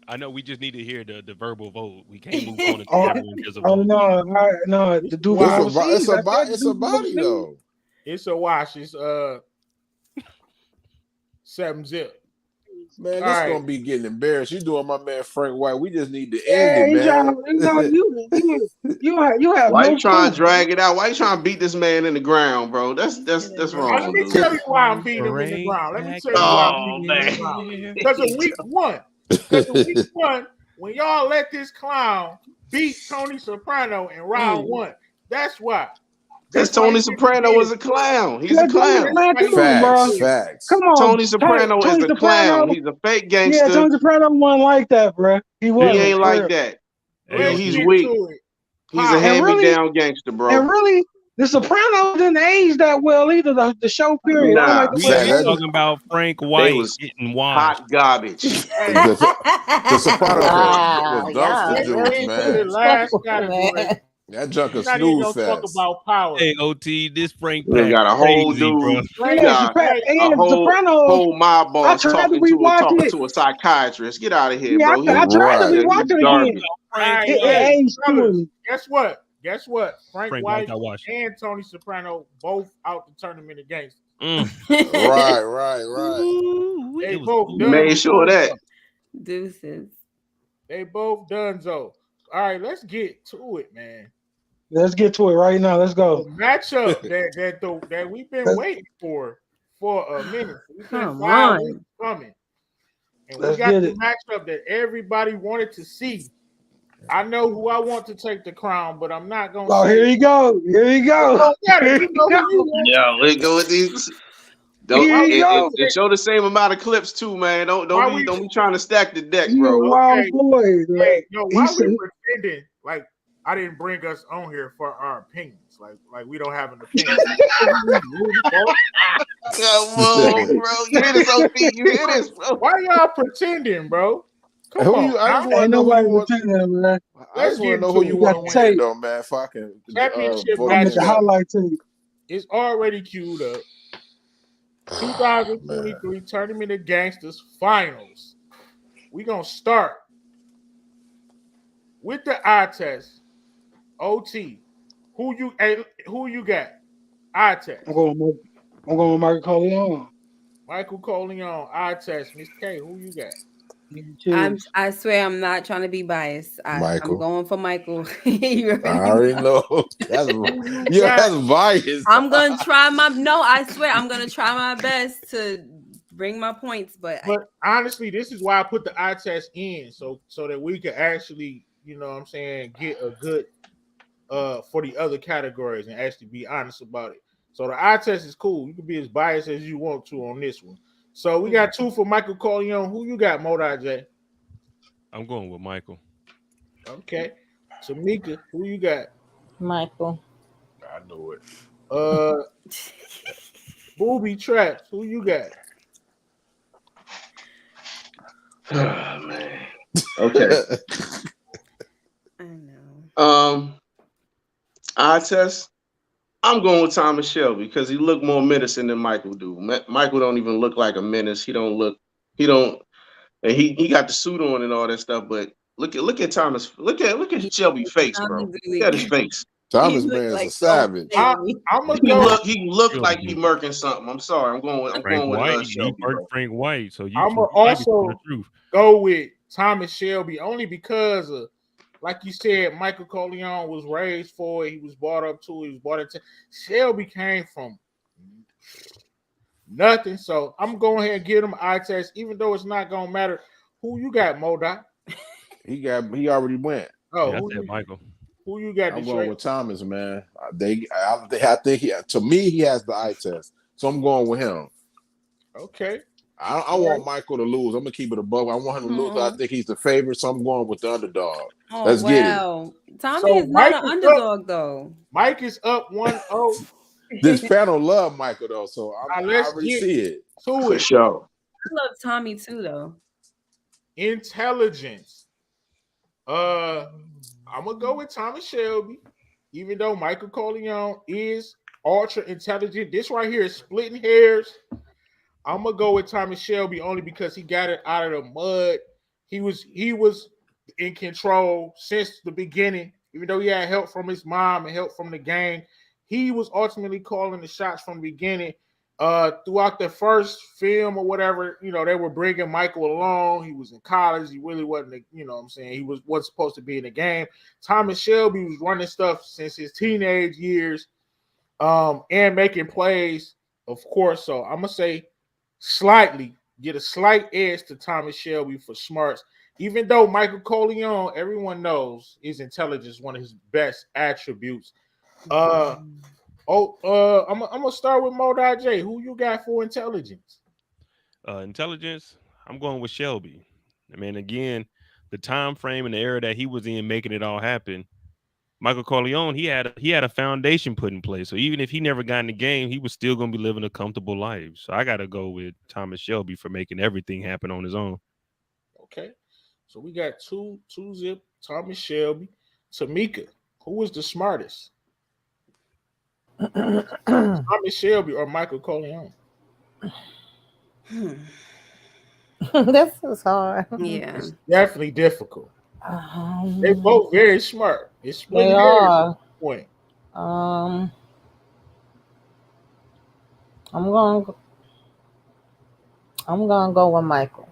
I know we just need to hear the verbal vote. We can't move on until Oh, everyone gives a vote. no, the dude from overseas. I said the dude from body overseas. though. It's a wash. It's 7-0. Man, All this right. gonna be getting embarrassed. You doing my man Frank White. We just need to end Yeah, it, you man. you have Why no you trying to proof. drag it out? Why you trying to beat this man in the ground, bro? That's Let wrong, me dude. tell you why I'm beating him in the ground. Let me tell you why I'm Oh beating him in the ground. man. Because of week one. When y'all let this clown beat Tony Soprano in round one, that's why. Because That's why Tony he Soprano was a clown. He's a clown. Come on, bro. Facts. Come on, Tony Soprano is a clown. He's a fake Yeah, gangster. Tony Soprano wasn't like that, bro. He wasn't. He ain't for like real. that. Let's He's get weak. to it. He's a hand-me-down gangster, bro. And really, the Sopranos didn't age that well either. The show period. I don't like Nah. the We way ain't it aged. talking about Frank They White was getting washed. hot garbage. The Sopranos was Wow, dumpster yeah, Let's juice, get to man. the last disrespectful, category. man. That junk We're a not even snooze gonna talk fest. about power. Hey, OT, this Frank You pack got a whole crazy, dude. bro. You Frank, got a Sopranos. whole mob I boss tried to talking to rewatch it. a psychiatrist. Get out of here, Yeah, bro. I tried to Right. rewatch it Garbage. again. All right, It hey, aged fellas, poorly. guess what? Frank White White got washed. and Tony Soprano both out the tournament of gangsters. Right. Ooh, They it was both cool. done. Made sure of that. Deuces. They both done so. All right, let's get to it, man. Let's get to it right now. Let's The go. matchup that we've been waiting for a minute. We've been Come 5 on. weeks coming, and we Let's got get the it. matchup that everybody wanted to see. I know who I want to take the crown, but I'm not gonna Oh, say. here you go. Here you go. Don't matter. Here You you know go. who you want. Yo, we go with these. Here you go. And show the same amount of clips too, man. Don't be trying to stack the deck, You a bro. wild Okay. boy. Hey, no, He why said, we pretending like I didn't bring us on here for our opinions? Like we don't have an opinion. Come on, bro. You hear this, OP? You hear this, bro? Why y'all pretending, bro? Come Who on. you? I just want to ain't know who nobody you want. pretending, man. I Let's just want get to know who into you it. You got want the to win, tape. though, man. If I can Championship vote I'm at this the matchup out. highlight tape. is already queued up. Man. 2023 Tournament of Gangsters Finals. We're gonna start with the eye test OT. Who you got? Eye test. I'm going with Michael Corleone. Michael Corleone. Eye test. Miss K. Who you got? I swear I'm not trying to be biased. I'm Michael. going for Michael. You I already know. That's that's biased. I'm gonna try I swear I'm gonna try my best to bring my points, but honestly, this is why I put the eye test in, so that we can actually, you know what I'm saying, get a good for the other categories and actually be honest about it. So the eye test is cool. You can be as biased as you want to on this one. So we got 2 for Michael Corleone. Who you got, Modai J? I'm going with Michael. Okay. Tamika, who you got? Michael. I know it. Booby Traps, who you got? Oh man. Okay. I know. Eye test. I'm going with Thomas Shelby because he looked more menacing than Michael do. Michael don't even look like a menace. He don't, and he got the suit on and all that stuff. But look at Thomas. Look at Shelby's face, bro. Look at his face. Thomas man is a savage. I'm gonna go. He looked like he murking something. I'm sorry. I'm going with Shelby. Frank White. So I'm gonna also go with Thomas Shelby only because of, like you said, Michael Corleone was raised for it. He was brought up to it. He was brought into. Shelby came from nothing. So I'm going ahead and give him an eye test, even though it's not gonna matter. Who you got, Modai? He already went. Oh, yeah, I said Michael. Who you got? I'm going with Thomas, man. I think to me he has the eye test, so I'm going with him. Okay. I want Michael to lose. I'm gonna keep it above. I want him to lose. I think he's the favorite, so I'm going with the underdog. Let's get it. Tommy is not an underdog, though. Mike is up 1-0. This panel love Michael though, so I already see it. For sure. I love Tommy too, though. Intelligence. I'm gonna go with Thomas Shelby, even though Michael Corleone is ultra intelligent. This right here is splitting hairs. I'm gonna go with Thomas Shelby only because he got it out of the mud. He was in control since the beginning, even though he had help from his mom and help from the gang. He was ultimately calling the shots from the beginning. Throughout the first film or whatever, you know, they were bringing Michael along. He was in college. He really wasn't, you know what I'm saying? He wasn't supposed to be in the game. Thomas Shelby was running stuff since his teenage years and making plays, of course. So I'm going to say get a slight edge to Thomas Shelby for smarts. Even though Michael Corleone, everyone knows his intelligence is one of his best attributes. I'm gonna start with Modai J. Who you got for intelligence? Intelligence. I'm going with Shelby. I mean, again, the time frame and the era that he was in, making it all happen. Michael Corleone, he had a foundation put in place. So even if he never got in the game, he was still going to be living a comfortable life. So I got to go with Thomas Shelby for making everything happen on his own. Okay, so we got two zip. Thomas Shelby, Tamika. Who was the smartest? Thomas Shelby or Michael Corleone? This is hard. Yeah, it's definitely difficult. They're both very smart. It's split hairs point. I'm gonna go with Michael.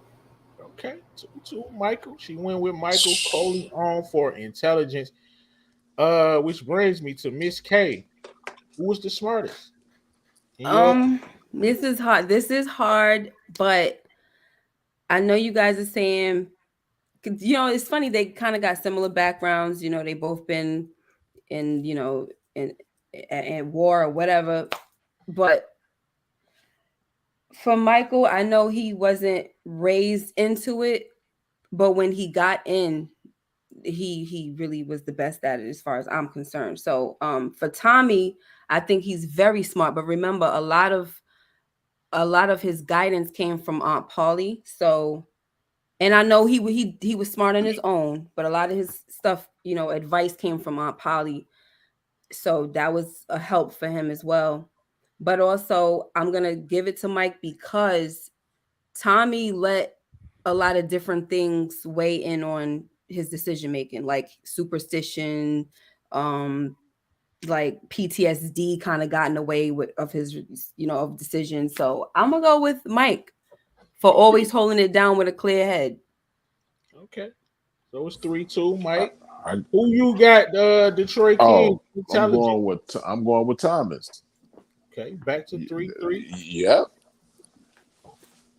Okay, two Michael. She went with Michael Corleone for intelligence. Which brings me to Miss K. Who was the smartest? This is hard. This is hard, but I know you guys are saying, you know, it's funny. They kind of got similar backgrounds. You know, they both been in, you know, in war or whatever. But for Michael, I know he wasn't raised into it, but when he got in, he really was the best at it as far as I'm concerned. So for Tommy, I think he's very smart. But remember, a lot of his guidance came from Aunt Polly. So, and I know he was smart on his own, but a lot of his stuff, you know, advice came from Aunt Polly. So that was a help for him as well. But also, I'm gonna give it to Mike because Tommy let a lot of different things weigh in on his decision making, like superstition, like PTSD kind of got in the way of his, of decisions. So I'm gonna go with Mike for always holding it down with a clear head. Okay. So it's 3-2, Mike. Who you got? Detroit King. I'm going with Thomas. Okay, back to 3-3. Yep.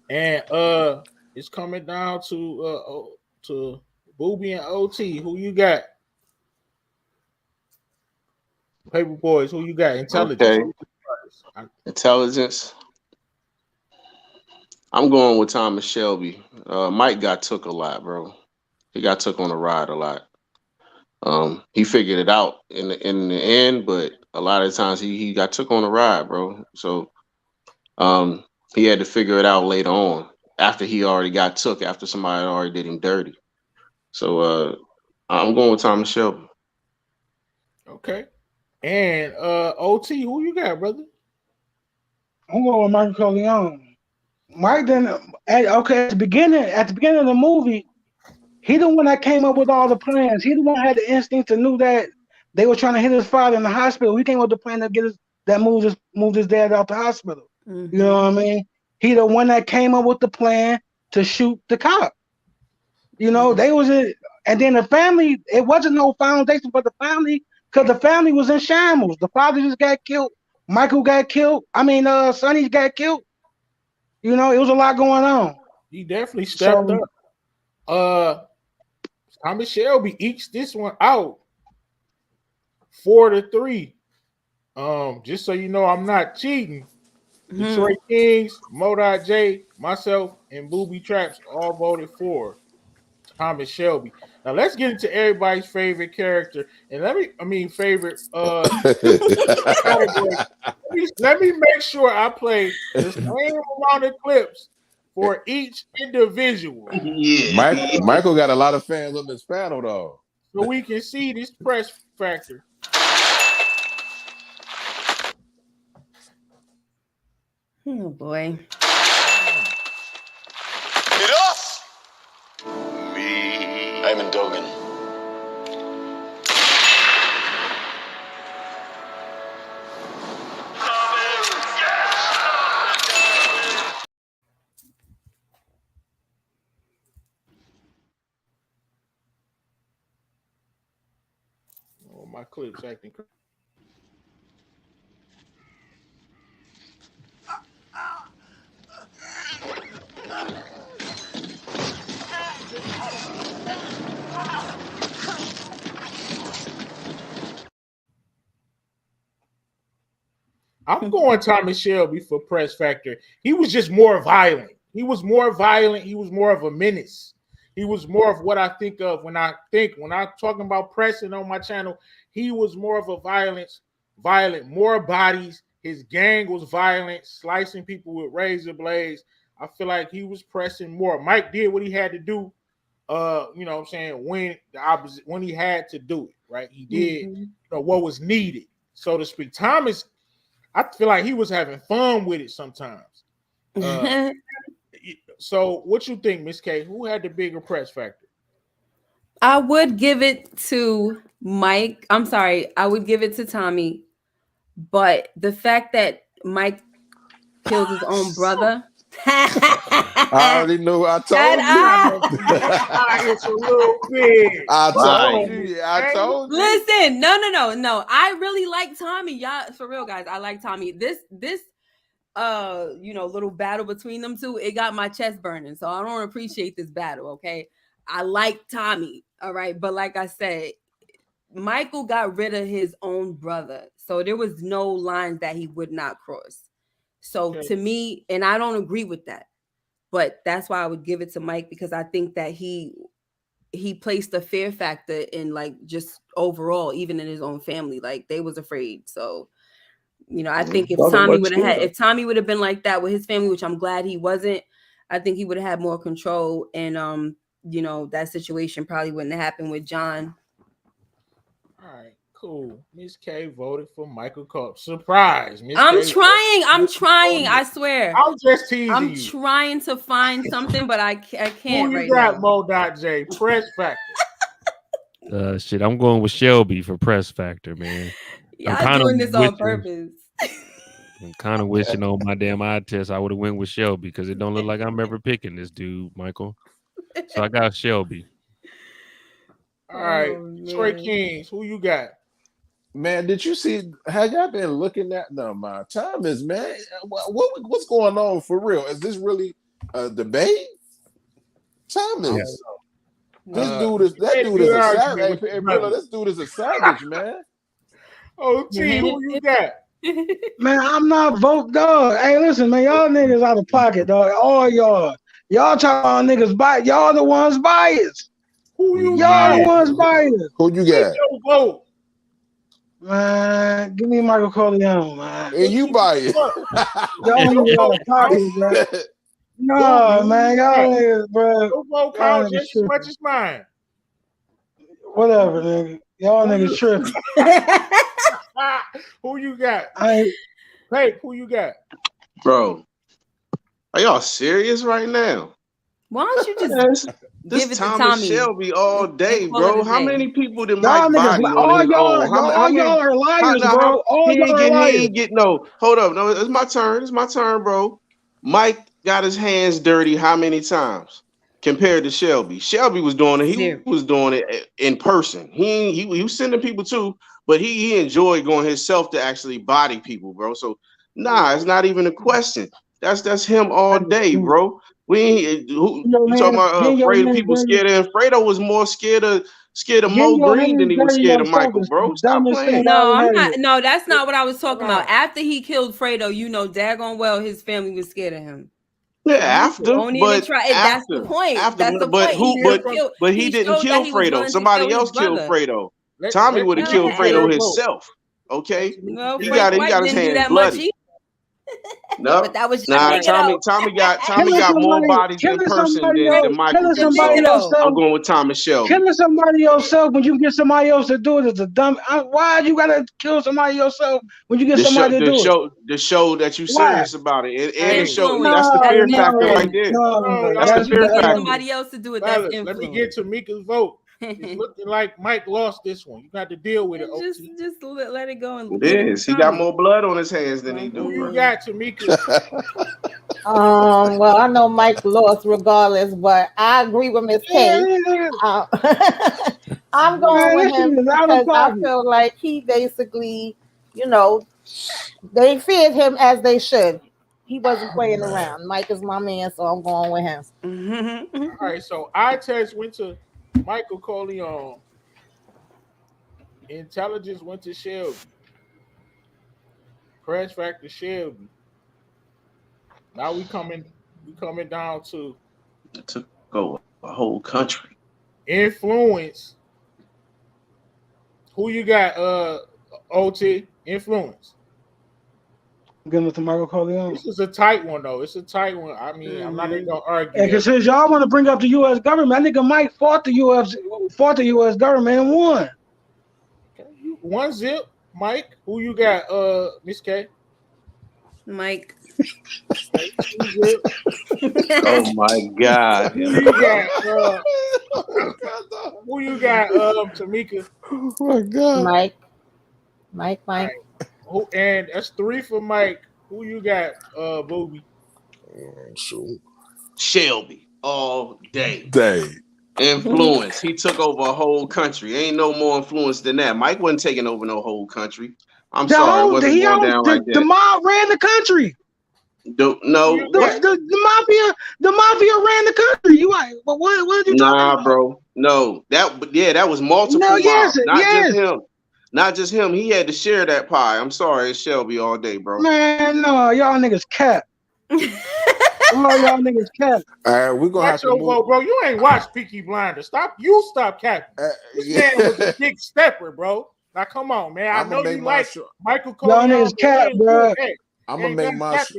And it's coming down to Booby and OT. Who you got? Paper Boys. Who you got? Intelligence. Okay. Intelligence. I'm going with Thomas Shelby. Mike got took a lot, bro. He got took on a ride a lot. He figured it out in the end, but a lot of times he got took on a ride, bro. So he had to figure it out later on after he already got took, after somebody already did him dirty. So I'm going with Thomas Shelby. Okay. And OT, who you got, brother? I'm going with Michael Corleone. Mike didn't. At the beginning of the movie, he the one that came up with all the plans. He the one that had the instinct to knew that they were trying to hit his father in the hospital. He came up with the plan to move his dad out the hospital. Mm-hmm. You know what I mean? He the one that came up with the plan to shoot the cop. They was it, and then the family. It wasn't no foundation for the family because the family was in shambles. The father just got killed. Michael got killed. Sonny got killed. It was a lot going on. He definitely stepped up. Thomas Shelby ekes this one out 4-3. Just so you know, I'm not cheating. Detroit Kings, Modot J, myself, and Booby Traps all voted for Thomas Shelby. Now let's get into everybody's favorite character, and favorite category. Let me make sure I play the same amount of clips for each individual. Yeah. Michael got a lot of fans on this panel, though. So we can see this press factor. Oh boy. Enough! Me. I'm in Dogan. Oh, my clips acting crazy. I'm going Thomas Shelby for press factor. He was just more violent. He was more violent. He was more of a menace. He was more of what I think of when I'm talking about pressing on my channel. He was more of a violent, more bodies. His gang was violent, slicing people with razor blades. I feel like he was pressing more. Mike did what he had to do. When he had to do it, right? He did what was needed, so to speak. Thomas, I feel like he was having fun with it sometimes. So what you think, Miss K? Who had the bigger press factor? I would give it to Mike. I'm sorry. I would give it to Tommy. But the fact that Mike killed his own brother. I already knew. I told you. It's a little big. I told you. Listen, no. I really like Tommy. Y'all, for real, guys. I like Tommy. This little battle between them two, it got my chest burning. So I don't appreciate this battle, okay? I like Tommy, all right? But like I said, Michael got rid of his own brother. So there was no lines that he would not cross. So to me, and I don't agree with that, but that's why I would give it to Mike, because I think that he placed a fear factor in, like, just overall, even in his own family, like they was afraid. So, I think if Tommy would have been like that with his family, which I'm glad he wasn't, I think he would have had more control, and that situation probably wouldn't have happened with John. All right. Cool. Miss K voted for Michael Cobb. Surprise. I'm trying. I swear. I'm just teasing I'm you. trying to find something, but I can't. Who you right got, now. Mo.J? Press factor. Shit, I'm going with Shelby for press factor, man. Y'all doing this on purpose. I'm kind of wishing on my damn eye test I would have went with Shelby because it don't look like I'm ever picking this dude, Michael. So I got Shelby. All right, Troy Kings, who you got? Man, did you see? Have y'all been looking at my Thomas, man? What's going on for real? Is this really a debate? Thomas, this dude is a savage. Hey, brother, this dude is a savage, man. OT, who you got? Man, I'm not vote dog. Hey, listen, man, y'all niggas out of pocket, dog. All y'all talking about niggas biased. Y'all the ones biased. Who you y'all the ones biased? Who you got? Vote. Man, give me Michael Corleone, man. And you biased. Y'all niggas out of pocket, bro. No, man, y'all niggas, bro. Your vote counts just as much as mine. Whatever, nigga. Y'all niggas tripping. Who you got? Hey, who you got? Bro, are y'all serious right now? Why don't you just give it to Thomas Tommy? Shelby all day, bro. How many people did Y'all Mike niggas, body all on his y'all, own? How y'all are liars, bro. All he y'all ain't are liars. He ain't get no. Hold up, no, it's my turn. It's my turn, bro. Mike got his hands dirty how many times compared to Shelby? Shelby was doing it. He was doing it in person. He was sending people too, but he enjoyed going himself to actually body people, bro. So nah, it's not even a question. That's him all day, bro. We ain't, you talking about afraid of people scared of him? Fredo was more scared of Mo Green than he was scared of Michael, bro. Stop playing. No, I'm not. No, that's not what I was talking about. After he killed Fredo, you know daggone well his family was scared of him. Yeah, after, don't even but try. That's the point. That's the but point. who? But he didn't kill Fredo. Somebody else killed Fredo. Tommy would have killed Fredo himself. Okay, no, he got his hands bloody. No, but that was nah. Tommy got more bodies in person than Michael did. So I'm going with Thomas Shelby. Killing somebody yourself when you get somebody else to do it is a dumb. Why you gotta kill somebody yourself when you get somebody to do it? To show that you're serious about it, and to show that's the No, fear factor right there. That's the fear factor. Somebody else to do it. That's influence. Let me get Tamika's vote. It's looking like Mike lost this one. You got to deal with it. Just let it go. And it is. He got more blood on his hands than he do. Who you got, Tamika? Well, I know Mike lost regardless, but I agree with Miss K. I'm going with him because I feel like he basically, they feared him as they should. He wasn't playing around. Mike is my man, so I'm going with him. All right, so eye test went to Michael Corleone. Intelligence went to Shelby. Press factor Shelby. Now we coming down to go a whole country. Influence. Who you got? OT influence. I'm going with Michael Corleone. This is a tight one though. It's a tight one. I mean, I'm not even gonna argue. Because since y'all want to bring up the U.S. government, that nigga Mike fought the U.S. government and won. Okay, 1-0, Mike. Who you got? Miss K. Mike. Oh my God. Who you got? Who you got? Tamika. Oh my God. Mike. Right. Who? And that's 3 for Mike. Who you got? Booby. Shelby all day. Influence. He took over a whole country. Ain't no more influence than that. Mike wasn't taking over no whole country. I'm sorry, it wasn't going down like that. The mob ran the country. The mafia ran the country. You right? But what did you talking about? Nah, bro. No, that was multiple. No, yes, just him. Not just him. He had to share that pie. I'm sorry, it's Shelby all day, bro. Man, no, y'all niggas cap. All y'all niggas cap. All right, we're gonna have to move. Vote, bro. You ain't watched Peaky Blinders. Stop capping. This man was a big stepper, bro. Now come on, man. I know you like Michael Corleone. Y'all niggas cap, bro. I'm gonna make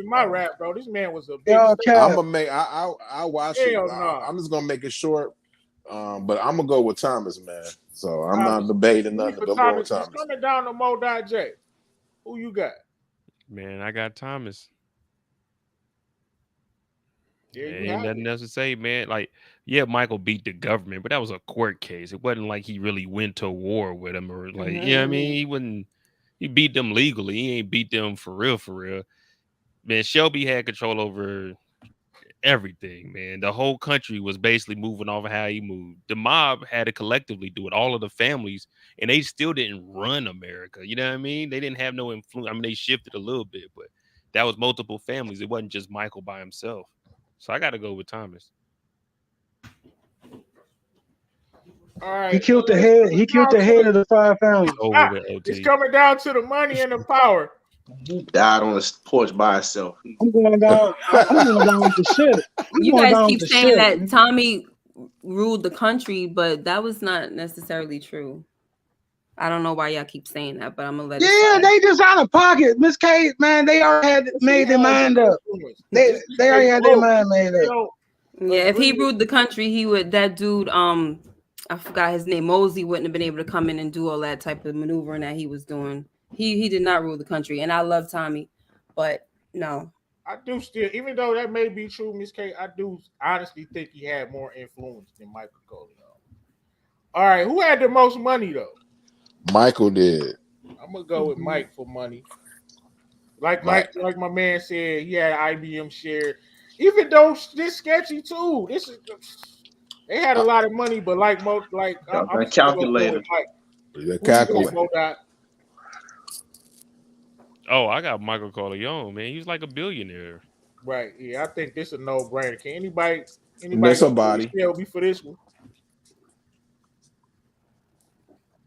my rap, bro. This man was a big stepper. I'm gonna make. I watch it. I'm just gonna make it short. But I'm gonna go with Thomas, man. So I'm not debating nothing. I'm going with Thomas. Coming down to Mo.J. Who you got? Man, I got Thomas. There you Ain't have nothing it. else to say, man. Like, yeah, Michael beat the government, but that was a court case. It wasn't like he really went to war with them or like, you know what I mean? He wouldn't. He beat them legally. He ain't beat them for real, for real. Man, Shelby had control over everything, man. The whole country was basically moving off of how he moved. The mob had to collectively do it, all of the families, and they still didn't run America. You know what I mean? They didn't have no influence. I mean, they shifted a little bit, but that was multiple families. It wasn't just Michael by himself. So I got to go with Thomas. All right. He killed the head. He killed the head of the 5 families. Over with It's OT. coming down to the money and the power. Died on the porch by himself. I'm going down. I'm going down with the shit. You guys keep saying that Tommy ruled the country, but that was not necessarily true. I don't know why y'all keep saying that, but I'm gonna let it Yeah, slide. they just out of pocket. Miss K, man, they already had made their mind up. They already had their mind made up. Yeah, if he ruled the country, he would. That dude, I forgot his name. Mosley wouldn't have been able to come in and do all that type of maneuvering that he was doing. He did not rule the country, and I love Tommy, but no. I do still, even though that may be true, Miss K, I do honestly think he had more influence than Michael Corleone. All right, who had the most money though? Michael did. I'm gonna go with Mike for money. Like my man said, he had IBM share. Even though this sketchy too, they had a lot of money, but I'm still gonna go with Mike. The calculator. Oh, I got Michael Corleone, man. He was like a billionaire. Right. Yeah, I think this is a no-brainer. Can anybody somebody Shelby for this one?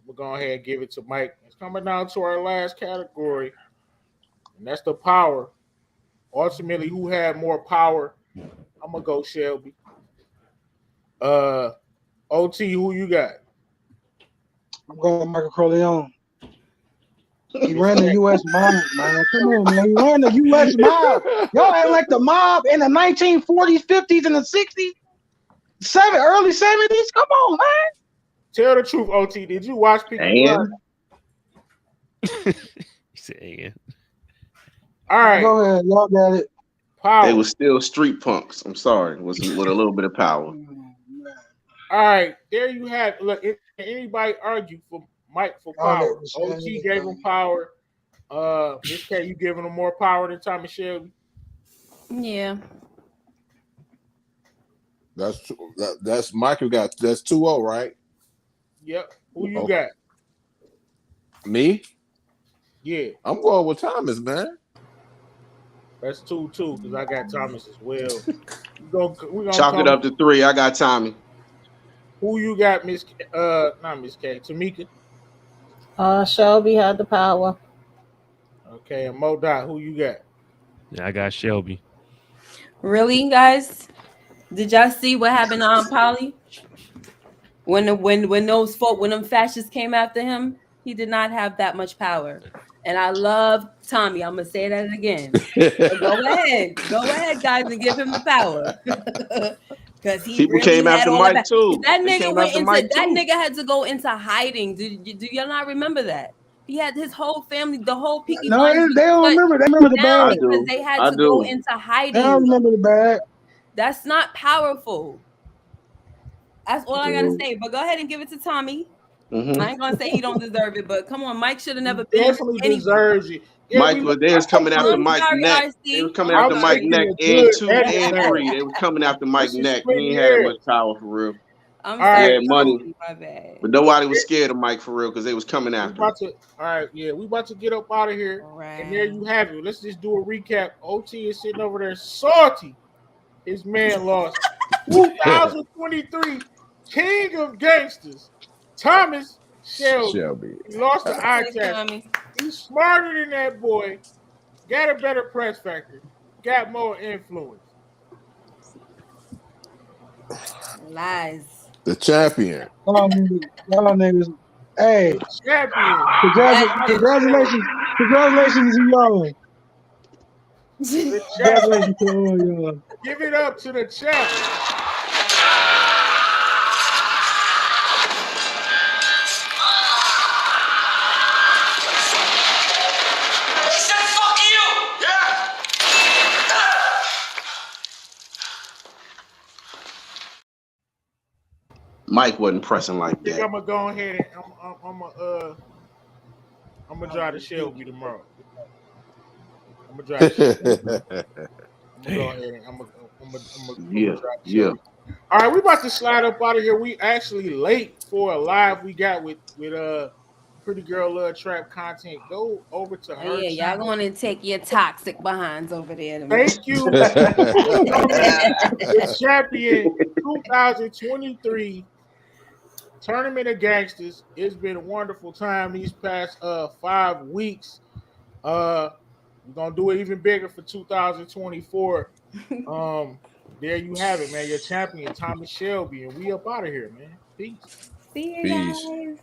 We'll go ahead and give it to Mike. It's coming down to our last category, and that's the power. Ultimately, who had more power? I'm gonna go Shelby. OT, who you got? I'm going with Michael Corleone. He ran the U.S. mob, man. Come on, man. He ran the U.S. mob. Y'all act like the mob in the 1940s, 50s, and the 60s, early 70s. Come on, man. Tell the truth, OT. Did you watch Peaky Blinders? He said, all right. Go ahead. Y'all got it. Power. They were still street punks. I'm sorry. With a little bit of power. All right. There you have it. Look, if anybody argue for Mike for power, OT gave him power. Miss K, you giving him more power than Tommy Shelby? Yeah. That's Michael got. That's 2-0, right? Yep. Who you got? Me? Yeah. I'm going with Thomas, man. That's 2-2 because I got Thomas as well. we gonna Chalk it up to 3. I got Tommy. Who you got, Miss? Not Miss K. Tamika. Shelby had the power. Okay, and Mo Dot, who you got? Yeah, I got Shelby. Really, guys? Did y'all see what happened to Polly? When them fascists came after him, he did not have that much power. And I love Tommy. I'm gonna say that again. Go ahead, guys, and give him the power. Because he People really came had after all Mike that. too. That They nigga came went after into Mike that too. nigga had to go into hiding. Do y'all not remember that? He had his whole family, the whole Peaky Blinders. They don't remember. They remember the bag. Because they had to go into hiding. They don't remember the bag. That's not powerful. That's all I gotta say. But go ahead and give it to Tommy. Mm-hmm. I ain't gonna say he don't deserve it, but come on, Mike should have never been. Definitely deserves it. Yeah, Mike, they was coming after Mike neck. They was coming after Mike neck in 2 and 3. They was coming after Mike neck. He ain't had that much power for real. I'm sorry, money. My bad. But nobody was scared of Mike for real because they was coming after him. All right, yeah, we about to get up out of here. And there you have it. Let's just do a recap. OT is sitting over there salty. His man lost 2023 King of Gangsters, Thomas Shelby. He lost the eye test. He's smarter than that boy. Got a better press factor. Got more influence. Lies. The champion. Y'all niggas. Hey. Champion. Congratulations to y'all. Congratulations to all y'all. Give it up to the champ. Mike wasn't pressing like I think that. I'm gonna go ahead and I'm gonna drive to Shelby tomorrow. I'm gonna drive to Shelby. I'm gonna go ahead and I'm gonna drive to Shelby. All right, we about to slide up out of here. We actually late for a live we got with Pretty Girl Love Trap content. Go over to Oh, her yeah, y'all channel. going to take your toxic behinds over there. Thank you for becoming the champion 2023 Tournament of Gangsters. It's been a wonderful time these past 5 weeks. We're gonna do it even bigger for 2024. There you have it, man. Your champion, Thomas Shelby, and we up out of here, man. Peace. See you Peace. guys.